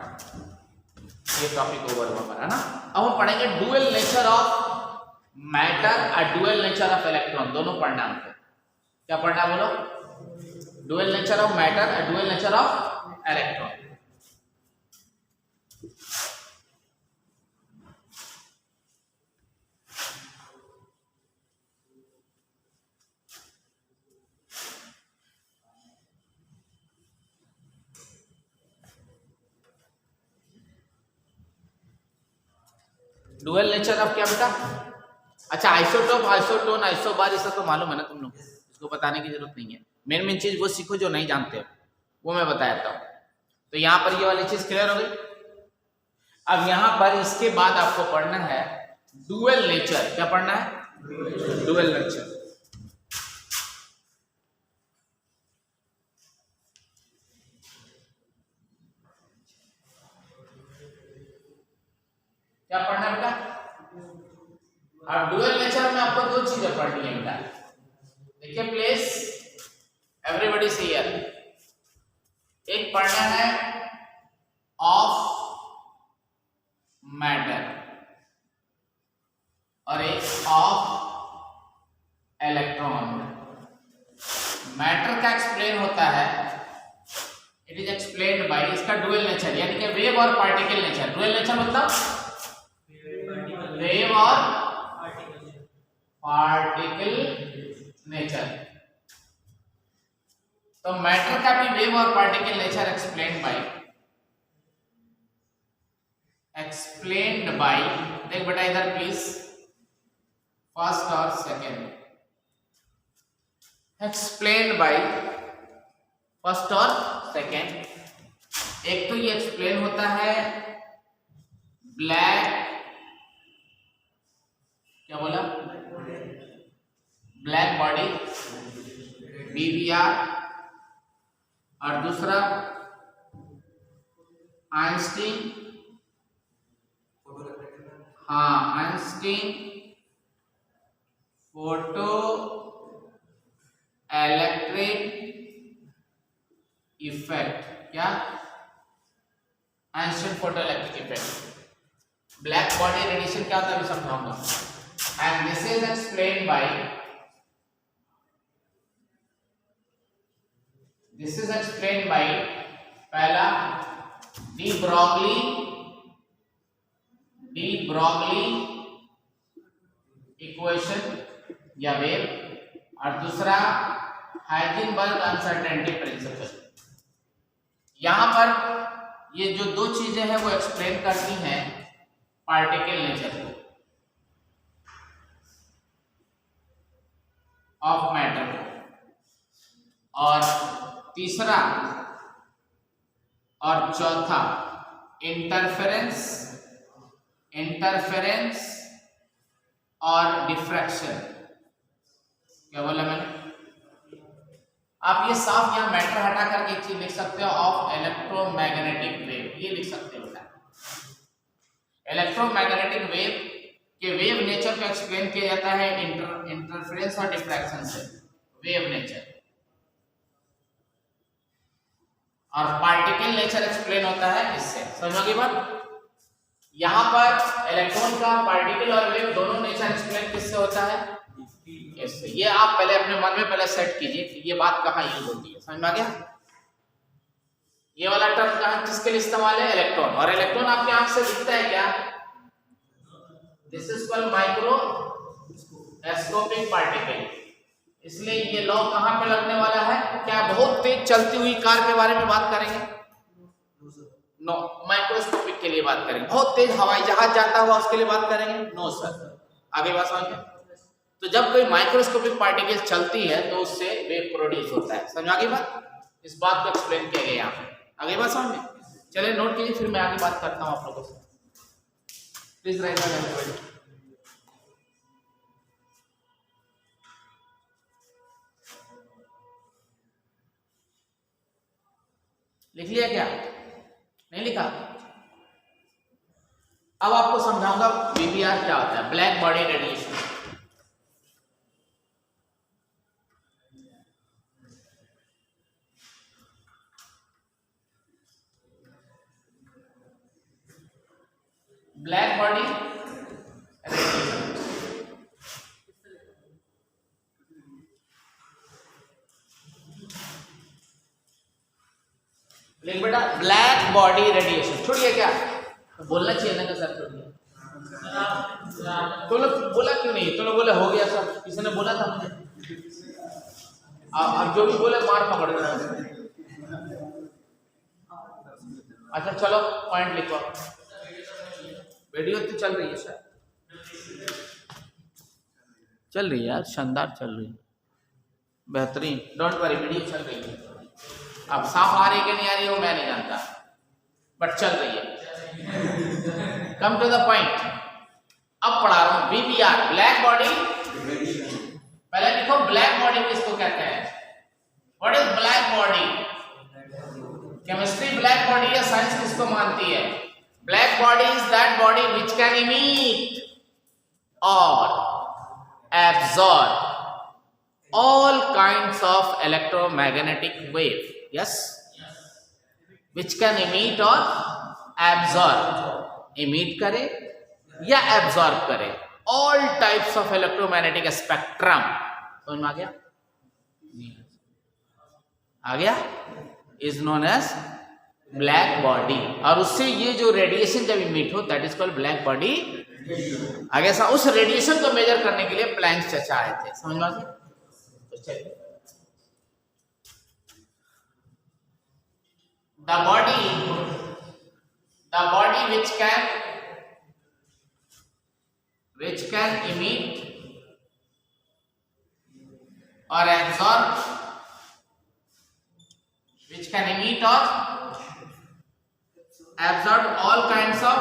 ये टॉपिक ओवर हुआ हमारा ना। अब हम पढ़ेंगे डुअल नेचर ऑफ मैटर और डुअल नेचर ऑफ इलेक्ट्रॉन, दोनों पढ़ना हमको। क्या पढ़ना बोलो? डुअल नेचर ऑफ मैटर और dual nature of electron. Dual nature of क्या बेटा? अच्छा, आइसोटोप, आइसोटोन, आइसोबार, ये सब तो मालूम है ना तुम लोग, इसको बताने की जरूरत नहीं है। मेन मेन चीज वो सीखो जो नहीं जानते हो, वो मैं बताता हूँ। तो यहाँ पर ये वाली चीज क्लियर हो गई। अब यहाँ पर इसके बाद आपको पढ़ना है डुअल नेचर। क्या पढ़ना है? Dual nature. क्या पढ़ना है बेटा? अब डुअल नेचर में आपको 2 चीजें पढ़नी है बेटा। देखिए प्लीज एवरीबॉडी ऑफ मैटर और एक ऑफ इलेक्ट्रॉन। मैटर का एक्सप्लेन होता है, इट इज एक्सप्लेन्ड बाय, इसका डुअल नेचर यानी कि वेव और पार्टिकल नेचर। डुअल नेचर मतलब वेव और पार्टिकल नेचर। तो मैटर का भी वेव और पार्टिकल नेचर एक्सप्लेन्ड बाय देख बेटा इधर प्लीज, फर्स्ट और सेकेंड, एक्सप्लेन्ड बाय फर्स्ट और सेकेंड। एक तो ये एक्सप्लेन होता है ब्लैक, क्या बोला, ब्लैक बॉडी BBR, और दूसरा आइंस्टीन, हाँ आइंस्टीन फोटो इलेक्ट्रिक इफेक्ट। क्या? Einstein photo electric effect. Black body radiation क्या होता है अभी समझाऊंगा। And this is explained bye, this is explained bye पहला डी ब्रॉगली इक्वेशन या वेव, और दूसरा हाइजेनबर्ग अनसर्टेनिटी प्रिंसिपल। यहां पर ये जो दो चीजें हैं वो एक्सप्लेन करती हैं पार्टिकल नेचर को ऑफ मैटर को, और तीसरा और चौथा इंटरफेरेंस और डिफ्रैक्शन। क्या बोला मैंने? आप ये साफ यहां मैटर हटा करके एक चीज लिख सकते हो, ऑफ इलेक्ट्रोमैग्नेटिक वेव, ये लिख सकते हो। इलेक्ट्रोमैग्नेटिक वेव के वेव नेचर को एक्सप्लेन किया जाता है इंटरफेरेंस और डिफ्रैक्शन से, वेव नेचर। और पार्टिकल नेचर एक्सप्लेन होता है इससे। समझोगे बात? यहां पर इलेक्ट्रॉन का, पार्टिकल और वेव दोनों नेचर एक्सप्लेन किससे होता है? इससे। ये आप पहले अपने मन में पहले सेट कीजिए कि ये बात कहां यूज होती है। समझ में आ गया? ये वाला टर्म कहां किसके लिए इस्तेमाल है? इलेक्ट्रॉन। और इलेक्ट्रॉन आपकी आंख से दिखता है क्या? This is called microscopic particle. इसलिए ये लॉ कहां पे लगने वाला है? क्या बहुत तेज चलती हुई कार के बारे में बात करेंगे? नो, माइक्रोस्कोपिक के लिए बात करेंगे। बहुत तेज हवाई जहाज जाता हुआ उसके लिए बात करेंगे? No sir. आगे बात समझ में? तो जब कोई माइक्रोस्कोपिक पार्टिकल चलती है तो उससे वेव प्रोड्यूस होता है। समझ आगे बात? इस बात को एक्सप्लेन किया गया यहाँ पे। आगे बात समझ में? चलिए नोट कीजिए, फिर मैं आगे बात करता हूँ आप लोगों से। Please write down. लिख लिया क्या? नहीं लिखा? अब आपको समझाऊंगा BBR क्या होता है, black body radiation. Black body radiation लेकिन बेटा ब्लैक बॉडी रेडिएशन छोड़िए, क्या तो बोलना चाहिए ना कि सर छोड़िए। तो लोग बोला क्यों नहीं? तो लोग बोले हो गया सर, किसी ने बोला था मुझे। अब जो भी बोले मार पकड़ रहे। अच्छा चलो पॉइंट लिखो। वीडियो तो चल रही है सर, चल रही है यार, शानदार चल रही है, बेहतरीन, डोंट वरी, वीडियो चल रही है। अब साफ आ रही है कि नहीं आ रही है वो मैं नहीं जानता, बट चल रही है। Come to the point. अब पढ़ा रहा हूं BBR, ब्लैक बॉडी। पहले लिखो ब्लैक बॉडी किसको कहते हैं? What is black body? Chemistry black body या साइंस किसको मानती है? Black body is that body which can emit or absorb all kinds of electromagnetic wave. Yes? Which can emit or absorb, emit करे या absorb करे all types of electromagnetic spectrum. समझ में आ गया? आ गया? Is known as black body. और उससे ये जो रेडिएशन जब इमिट हो that is called black body. आगे सा उस रेडिएशन को मेजर करने के लिए प्लैंक चचा आए थे। समझ में आ गया? तो चलिए, the body which can emit or absorb, which can emit or absorb all kinds of,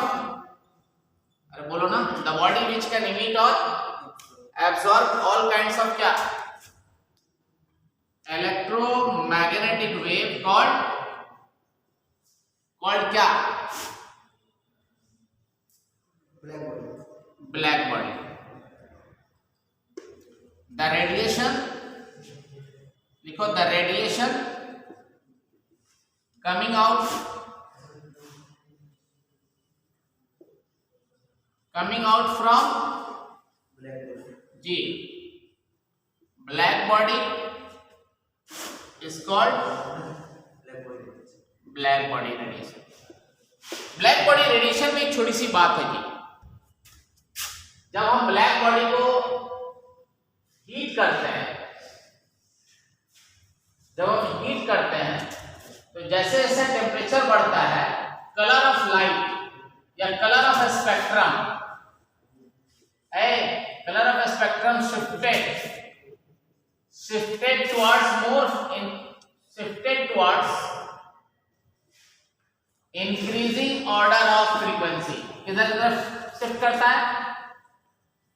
अरे बोलो ना, the body which can emit or absorb all kinds of क्या, electromagnetic wave called क्या, ब्लैक बॉडी। द रेडिएशन, लिखो, the radiation coming out from the black body is called black body radiation. Black body radiation में एक छोटी सी बात है जी, जब हम ब्लैक बॉडी को हीट करते हैं, तो जैसे जैसे टेम्परेचर बढ़ता है, कलर ऑफ लाइट या colour of spectrum shifted towards increasing order of frequency. किधर तरफ शिफ्ट करता है?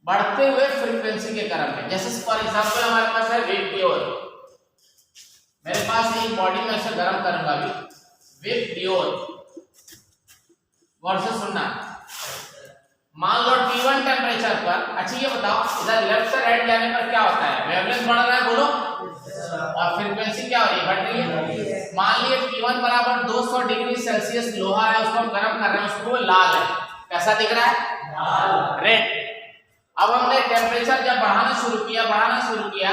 बढ़ते हुए फ्रीक्वेंसी के क्रम में। जैसे फॉर एग्जांपल हमारे पास है वेव डियोर, मेरे पास एक बॉडी में से गर्म करूंगा अभी, वेव डियोर, गौर से सुनना। मान लो T1 टेम्परेचर पर, अच्छा ये बताओ इधर लेफ्ट से राइट जाने पर क्या होता है? वेवलेंथ बढ़ रहा है, बोलो, और फ्रीक्वेंसी क्या हो रही है? बढ़ रही है। मान लिए T1 बराबर 200 डिग्री सेल्सियस लोहा है, उसको हम गर्म कर रहे हैं, उसको लाल है, कैसा दिख रहा है? लाल, रेड। अब हमने टेम्परेचर जब बढ़ाना शुरू किया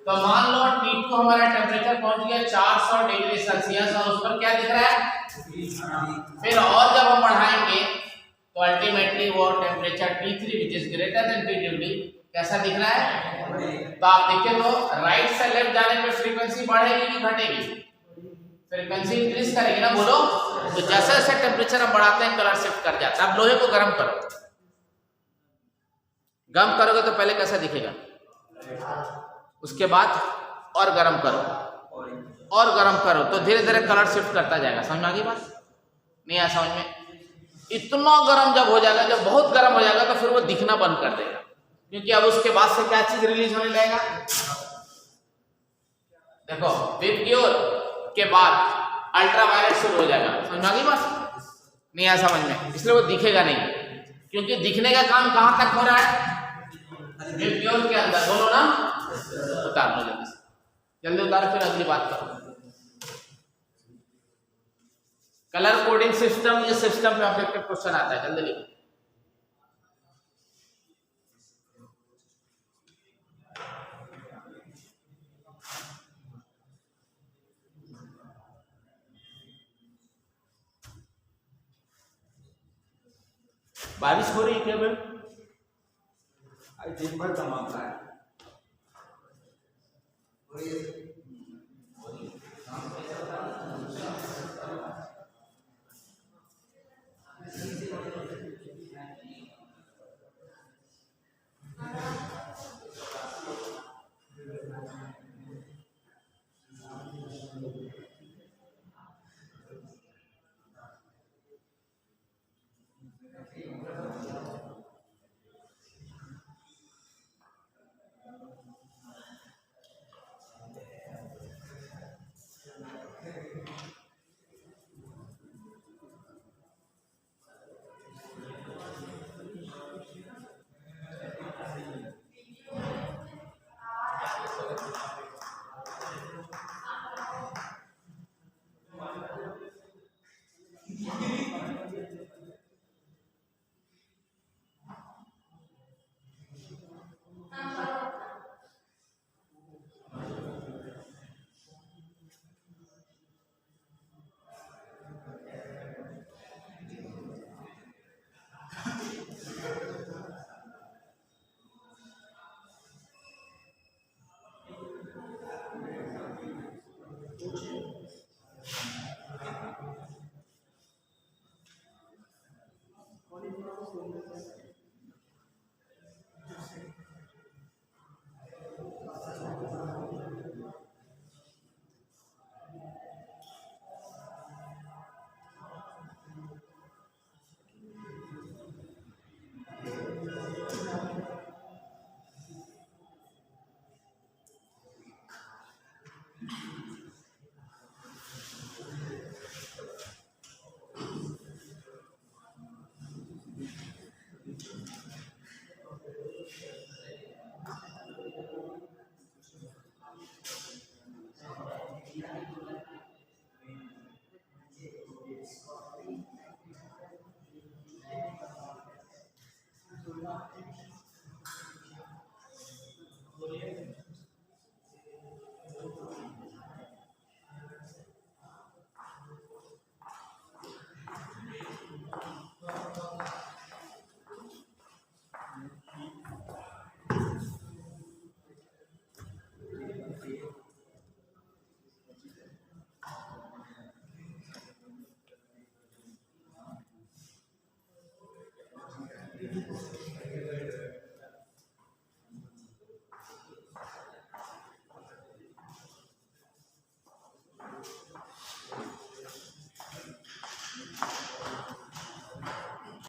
तो मान लो T2 हमारा टेम्परेचर पहुंच गया 400 डिग्री सेल्सियस, और उस पर क्या दिख रहा है? फिर और जब हम बढ़ाएंगे तो अल्टीमेटली वो temperature T3 which is greater than T2 कैसा दिख रहा है? तो आप देखिए तो राइट से लेफ्ट जाने पे फ्रीक्वेंसी बढ़ेगी कि घटेगी? फ्रीक्वेंसी इंक्रीज करेगी ना, बोलो। तो जैसे जैसे टेम्परेचर हम बढ़ाते हैं कलर शिफ्ट कर जाता है। अब लोहे को गर्म करोगे तो पहले कैसा दिखेगा, उसके बाद और गर्म करो तो धीरे धीरे कलर शिफ्ट करता जाएगा। समझ में आ गई बात? नहीं आया समझ में? इतना गर्म जब हो जाएगा, जब बहुत गर्म हो जाएगा तो फिर वो दिखना बंद कर देगा, क्योंकि अब उसके बाद से क्या चीज रिलीज होने लगेगा? देखो, वेव डियोर के बाद अल्ट्रावायलेट शुरू हो जाएगा। समझ में आ गई बात? नहीं आया समझ में? इसलिए वो दिखेगा नहीं, क्योंकि दिखने का काम कहां तक हो रहा है? वेव डियोर के अंदर। बोलो ना, उतार लो जल्दी उतारो, फिर अगली बात करो। कलर कोडिंग सिस्टम, ये सिस्टम पे ऑब्जेक्टिव क्वेश्चन आता है, जल्दी लिखो। बारिश हो रही है क्या मैम? आज दिन भर का मामला है।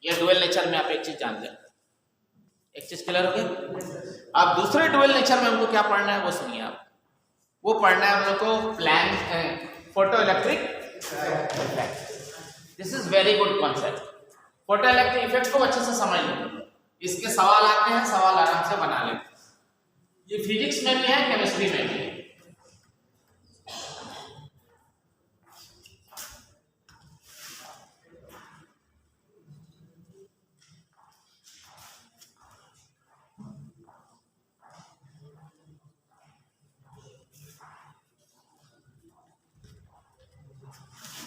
ये डुअल नेचर में आप एक चीज जान लें, एक चीज क्लियर हो गई। अब दूसरे डुअल नेचर में हमको क्या पढ़ना है वो सुनिए आप। वो पढ़ना है हम लोग को Planck photo electric effect. This is very good concept. Photo electric effect को अच्छे से समझ लें, इसके सवाल आते हैं, सवाल आराम से बना लें। ये फिजिक्स में भी है, केमिस्ट्री में भी है।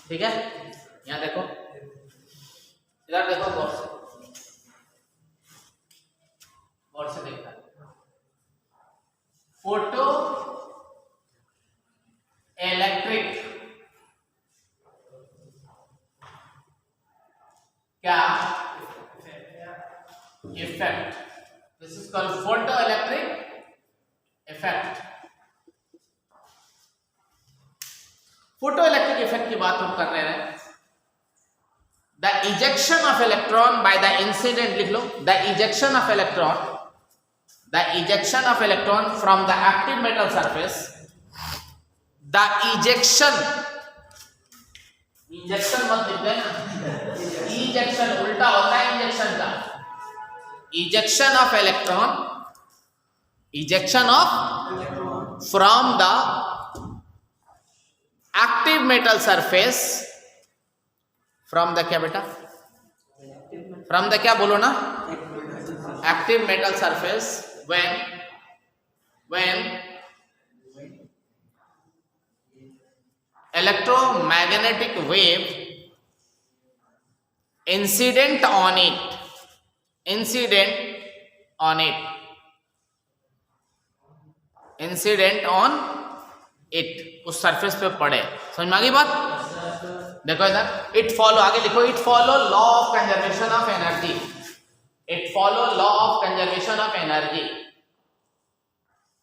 ठीक है, यहां देखो, इधर देखो, गौर से देखना। फोटो इलेक्ट्रिक क्या effect, this is called photo electric effect. Photo electric effect की बात हम कर रहे हैं। The ejection of electron by the incident, लिख लो, the ejection of electron, the ejection of electron from the active metal surface, the ejection, injection मत लिखते ना, इजेक्शन उल्टा होता है इंजेक्शन का। Ejection of electron, ejection of from the active metal surface, from the क्या बेटा, फ्रॉम द क्या बोलो ना, active metal surface, when electromagnetic wave incident on it, उस सरफेस पे पड़े। समझ में आ गई बात? देखो इधर, इट फॉलो, आगे लिखो, it follow law of conservation of energy, it follow law of conservation of energy,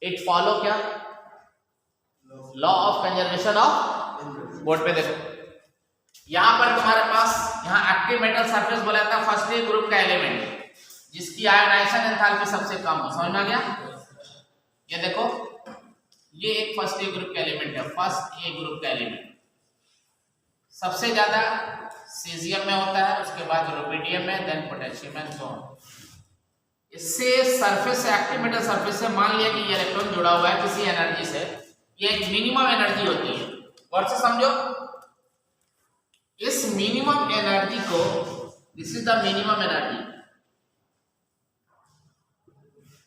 it follow क्या, law of conservation of, board पे देखो, यहां पर तुम्हारे पास, यहां एक्टिव मेटल सरफेस बोला था फर्स्ट ए ग्रुप का एलिमेंट जिसकी आयोनाइजेशन एंथैल्पी सबसे कम हो। समझ में आ गया? ये देखो, ये एक फर्स्ट ए ग्रुप का एलिमेंट है, फर्स्ट ए ग्रुप का एलिमेंट सबसे ज्यादा सीजियम में होता है, उसके बाद रुबिडियम में, then potassium and so on. इससे सरफेस से, एक्टिव मेटल सरफेस से मान लिया कि ये इलेक्ट्रॉन जुड़ा हुआ है किसी एनर्जी से, ये एक मिनिमम एनर्जी होती है। और से समझो, इस मिनिमम एनर्जी को, this is the minimum energy,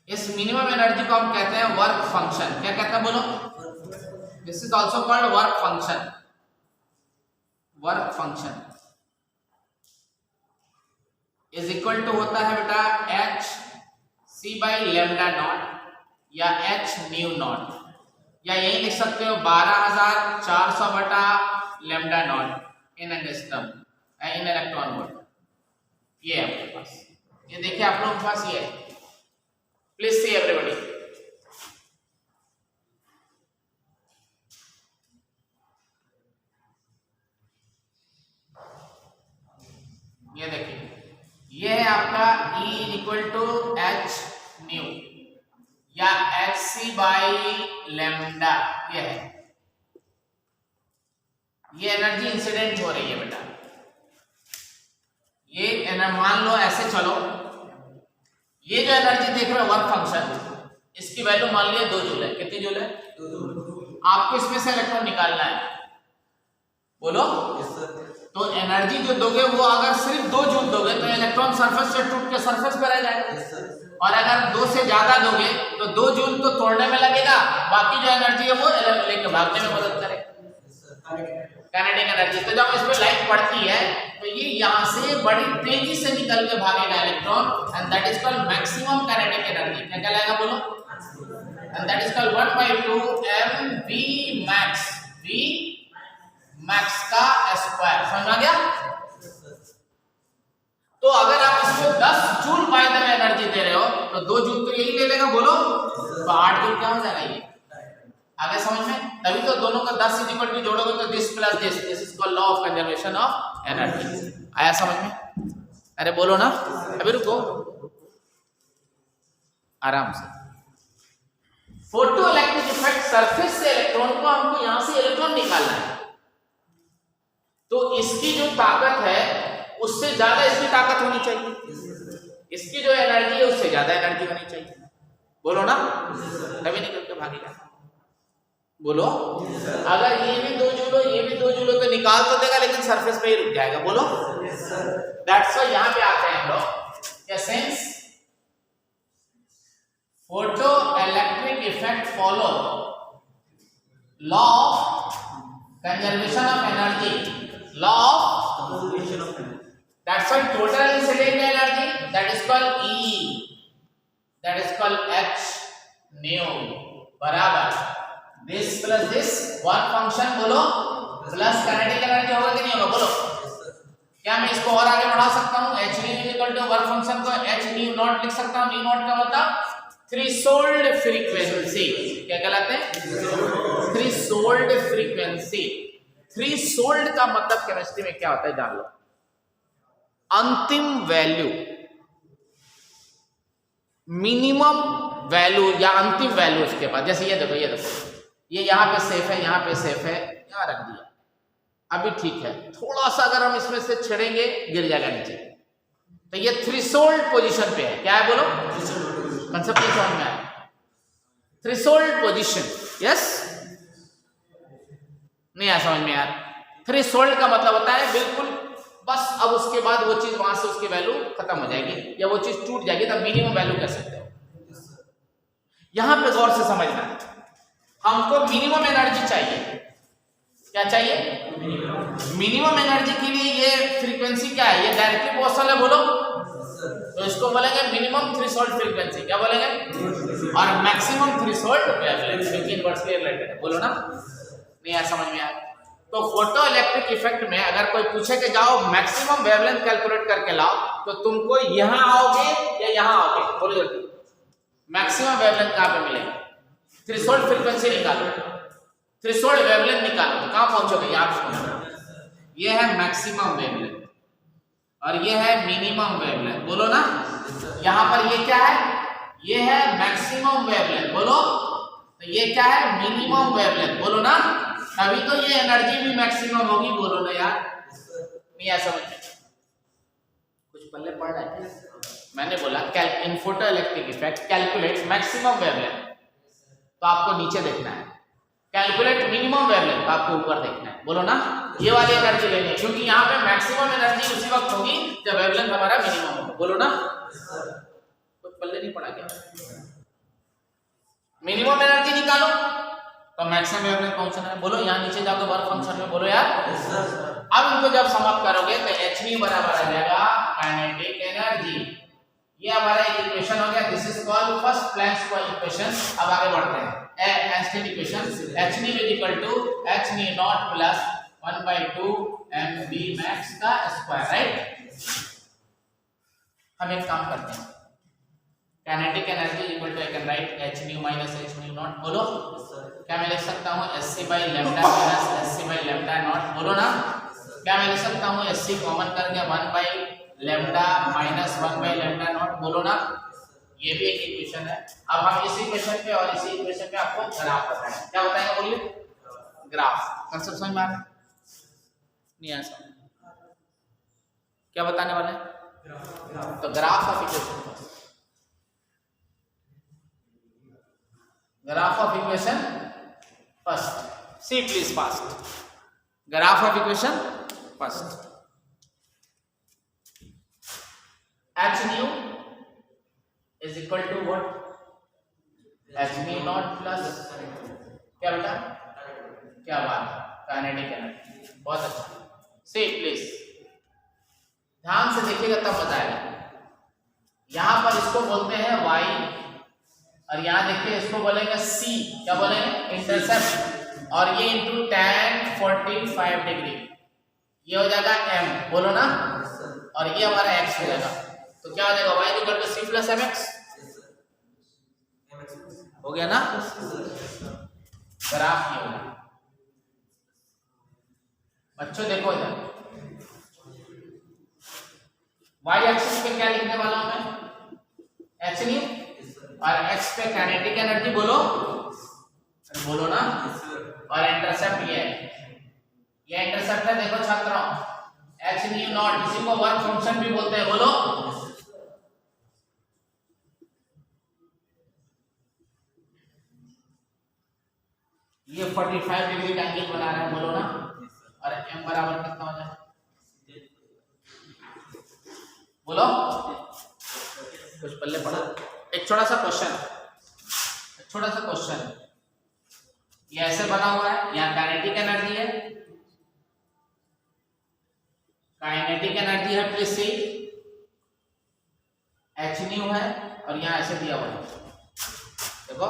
इस मिनिमम एनर्जी को हम कहते हैं वर्क फंक्शन। क्या कहते हैं बोलो? This is also called work function. Work function is equal to होता है बेटा H C by lambda naught या एच न्यू नॉट, या यही लिख सकते हो 12400 बटा lambda naught in angstrom in electron volt. ये है आपके पास, ये देखिए आप लोगों के पास ये है। प्लीज सी एवरीबॉडी, ये देखिए, ये है आपका E equal to H nu या एच सी बाई लेमडा, ये है, ये एनर्जी इंसिडेंट हो रही है बेटा। ये मान लो ऐसे चलो, ये जो एनर्जी देख रहे हो वर्क फंक्शन, इसकी वैल्यू मान लिया 2 जूल है। कितनी जूल है? 2 जूल। आपको इसमें से इलेक्ट्रॉन निकालना है, बोलो। तो एनर्जी जो दोगे वो अगर सिर्फ 2 जूल दोगे तो इलेक्ट्रॉन सरफेस से टूट के सरफेस पर रह जाएगा, और अगर 2 से ज्यादा दोगे तो 2 जूल तो तोड़ने में लगेगा, बाकी जो एनर्जी है वो लेके भागने में मदद करेगा, काइनेटिक एनर्जी। तो जब इस पे लाइट पड़ती है तो ये यहाँ से बड़ी तेजी से निकल के भागेगा electron, and that is called maximum kinetic energy. क्या कहलाएगा बोलो? And that is called 1/2 mv max, v max का स्क्वायर। समझ आ गया? तो अगर आप इसको 10 जूल बाय द एनर्जी दे रहे हो तो 2 जूल तो यही ले लेगा, बोलो तो 8 जूल क्या हो जाएगा ये? आगे समझ में? तभी तो दोनों का 10 = जोड़ोगे तो this plus this is called law of conservation of energy. आया समझ में? अरे बोलो ना, अभी रुको आराम से। फोटो इलेक्ट्रिक इफेक्ट, सरफेस से इलेक्ट्रॉन को हमको यहां से इलेक्ट्रॉन निकालना है, तो इसकी जो ताकत है उससे ज्यादा इसकी ताकत होनी चाहिए, इसकी जो एनर्जी है उससे ज्यादा एनर्जी होनी चाहिए, बोलो ना, तभी निकल के भागेगा। बोलो अगर ये भी 2 जूल हो ये भी 2 जूल हो तो निकाल तो देगा लेकिन सरफेस पे ही रुक जाएगा, बोलो। दैट्स व्हाई यहां पे आते हैं हम लोग, since photo electric effect follow law of conservation of energy, law of, that's why total incident energy that is called E, that is called H nu बराबर this plus this work function, बोलो plus kinetic energy होगा कि नहीं होगा, बोलो। क्या मैं इसको और आगे बढ़ा सकता हूं? H nu वर्क फंक्शन को H nu नॉट लिख सकता हूं। nu नॉट का मतलब थ्रेशोल्ड फ्रीक्वेंसी, क्या कहलाते हैं? Threshold frequency. थ्रेशोल्ड का मतलब केमिस्ट्री में क्या होता है जान लो, अंतिम वैल्यू, मिनिमम वैल्यू या अंतिम वैल्यू उसके बाद। जैसे ये देखो, ये देखो, ये यहाँ पे सेफ है, यहाँ पे सेफ है, यहाँ रख दिया, अभी ठीक है, थोड़ा सा अगर हम इसमें से छेड़ेंगे गिर जाएगा नीचे, तो ये थ्रेशोल्ड पोजीशन पे है। क्या है बोलो? कंसेप्ट ये समझ में आया? थ्रेशोल्ड पोजीशन, यस नहीं आया समझ में यार? थ्रेशोल्ड का मतलब होता है बिल्कुल बस, अब उसके बाद वो चीज वहां से उसकी वैल्यू खत्म हो जाएगी या वो चीज टूट जाएगी, तब मिनिमम वैल्यू कह सकते हो। यहां पे गौर से समझना, हमको मिनिमम एनर्जी चाहिए। क्या चाहिए? मिनिमम एनर्जी के लिए ये फ्रीक्वेंसी क्या है? ये डायरेक्टली प्रोपोर्शनल है, बोलो तो इसको बोलेंगे मिनिमम थ्रेशोल्ड फ्रीक्वेंसी। क्या बोलेंगे? और मैक्सिमम थ्रेशोल्ड वेवलेंथ, क्योंकि इनवर्सली रिलेटेड है, बोलो ना। नहीं आया समझ में यार? तो फोटो इलेक्ट्रिक इफेक्ट में अगर कोई पूछे कि जाओ मैक्सिमम वेवलेंथ कैलकुलेट करके लाओ, तो तुमको यहां आओगे या यहां आओगे, बोलो मैक्सिमम वेवलेंथ कहां पे मिलेगा? थ्रेशोल्ड फ्रीक्वेंसी निकालो, थ्रेशोल्ड वेवलेंथ निकालो, तो कहां पहुंचोगे? यहां पे। ये है मैक्सिमम वेवलेंथ और ये है मिनिमम वेवलेंथ, बोलो ना। यहां पर ये क्या है? ये है मैक्सिमम वेवलेंथ, बोलो। तो ये क्या है? मिनिमम वेवलेंथ, बोलो ना। तभी तो ये एनर्जी भी मैक्सिमम होगी, बोलो ना यार। नहीं आ समझ में? कुछ पल्ले पड़ रहा है? मैंने बोला in photo electric effect calculate maximum wavelength, तो आपको नीचे देखना है। कैलकुलेट मिनिमम वेवलेंथ, तो आपको ऊपर देखना है, बोलो ना। ये वाली एनर्जी लेनी है, क्योंकि यहाँ पे मैक्सिमम एनर्जी उसी वक्त होगी जब वेवलेंथ हमारा मिनिमम होगा, बोलो ना। कुछ पल्ले नहीं पड़ा क्या? मिनिमम एनर्जी निकालो तो मैक्सिमम वेवलेंथ पहुंचना है, बोलो। यहाँ नीचे जाओगे वर्क फंक्शन में, बोलो यार। अब इनको जब समाप्त करोगे तो h nu बराबर आ जाएगा काइनेटिक एनर्जी। ये हमारा इक्वेशन हो गया, this is called first Planck's equation. अब आगे बढ़ते हैं। Einstein equation h nu h nu naught plus 1/2 mv max का स्क्वायर, राइट। हम एक काम करते हैं, kinetic energy equal to I can write h nu minus h nu naught, बोलो। क्या मैं लिख सकता हूँ? sc by lambda minus sc by lambda not, बोलो ना। क्या मैं लिख सकता हूँ? sc कॉमन करके 1 by lambda minus 1 by lambda not, बोलो ना। ये भी एक इक्वेशन है। अब हम इसी इक्वेशन पे और इसी इक्वेशन पे आपको ग्राफ बताएंगे। क्या बताएंगे बोलिए? ग्राफ। कंसेप्ट समझ में आ रहा है? नहीं आ समझ? क्या बताने वाले हैं? तो graph of equation, graph of equation first, see please fast. Graph of equation first, h nu is equal to what? h nu naught plus क्या बेटा? क्या बात है, काइनेटिक एनर्जी। बहुत अच्छा, सी प्लीज ध्यान से देखिएगा तब बताएगा। यहां पर इसको बोलते हैं y और यहाँ देखिए इसको बोलेंगे c। क्या बोलेंगे? इंटरसेप्ट। और ये इंटू tan 45 डिग्री, ये हो जाएगा m, बोलो ना। और ये हमारा x हो जाएगा। तो क्या हो जाएगा y equal to c plus mx हो गया ना। ग्राफ ये होगा बच्चों, देखो इधर y एक्सिस पे क्या लिखने वाला हूं मैं, h न्यू, और x पे काइनेटिक एनर्जी बोलो बोलो ना, और इंटरसेप्ट ये है, ये इंटरसेप्ट है देखो छात्रों h न्यू नॉट, इसी को वर्क फंक्शन भी बोलते हैं बोलो। ये 45 डिग्री का एंगल बना रहे हैं बोलो ना, और m बराबर कितना हो जाए बोलो, कुछ पल्ले पड़ा। एक छोटा सा क्वेश्चन, ये ऐसे बना हुआ है, यहाँ काइनेटिक एनर्जी है, प्लीज सी, h न्यू है, और यहाँ ऐसे दिया हुआ है देखो,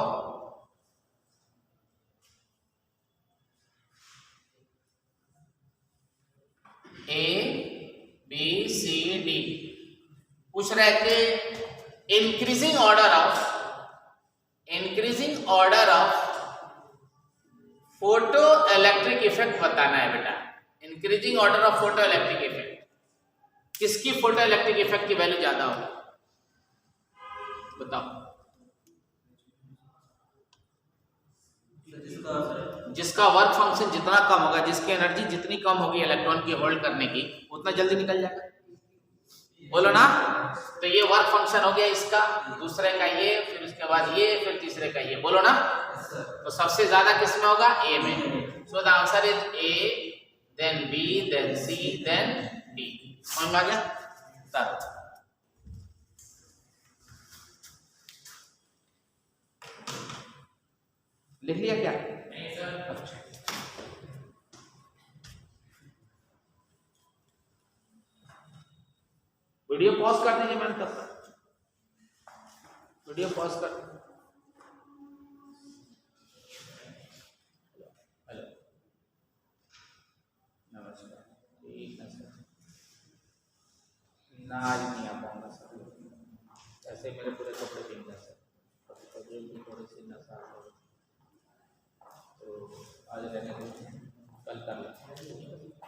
A B C D पूछ रहे हैं कि increasing order of photo electric effect बताना है बेटा। Increasing order of photo electric effect, किसकी फोटो इलेक्ट्रिक इफेक्ट की वैल्यू ज्यादा होगी बताओ। जिसका वर्क फंक्शन जितना कम होगा, जिसकी एनर्जी जितनी कम होगी इलेक्ट्रॉन की होल्ड करने की, उतना जल्दी निकल जाएगा बोलो ना। तो ये वर्क फंक्शन हो गया इसका, दूसरे का ये, फिर उसके बाद ये, फिर तीसरे का ये बोलो ना। तो सबसे ज्यादा किस में होगा, ए में। So the answer is A, then B, then C, then D. समझ में आ गया? तब लिख लिया क्या? नहीं सर। अच्छा वीडियो पॉज कर दीजिए मैंने तब तक, वीडियो पॉज कर। हेलो नमस्कार, ठीक है सर, ना आज नहीं आ पाऊंगा सर, ऐसे मेरे पूरे कपड़े भीग गए सर, तबीयत भी थोड़ी सी नशा हो, तो आज रहने दो, कल कर लेंगे।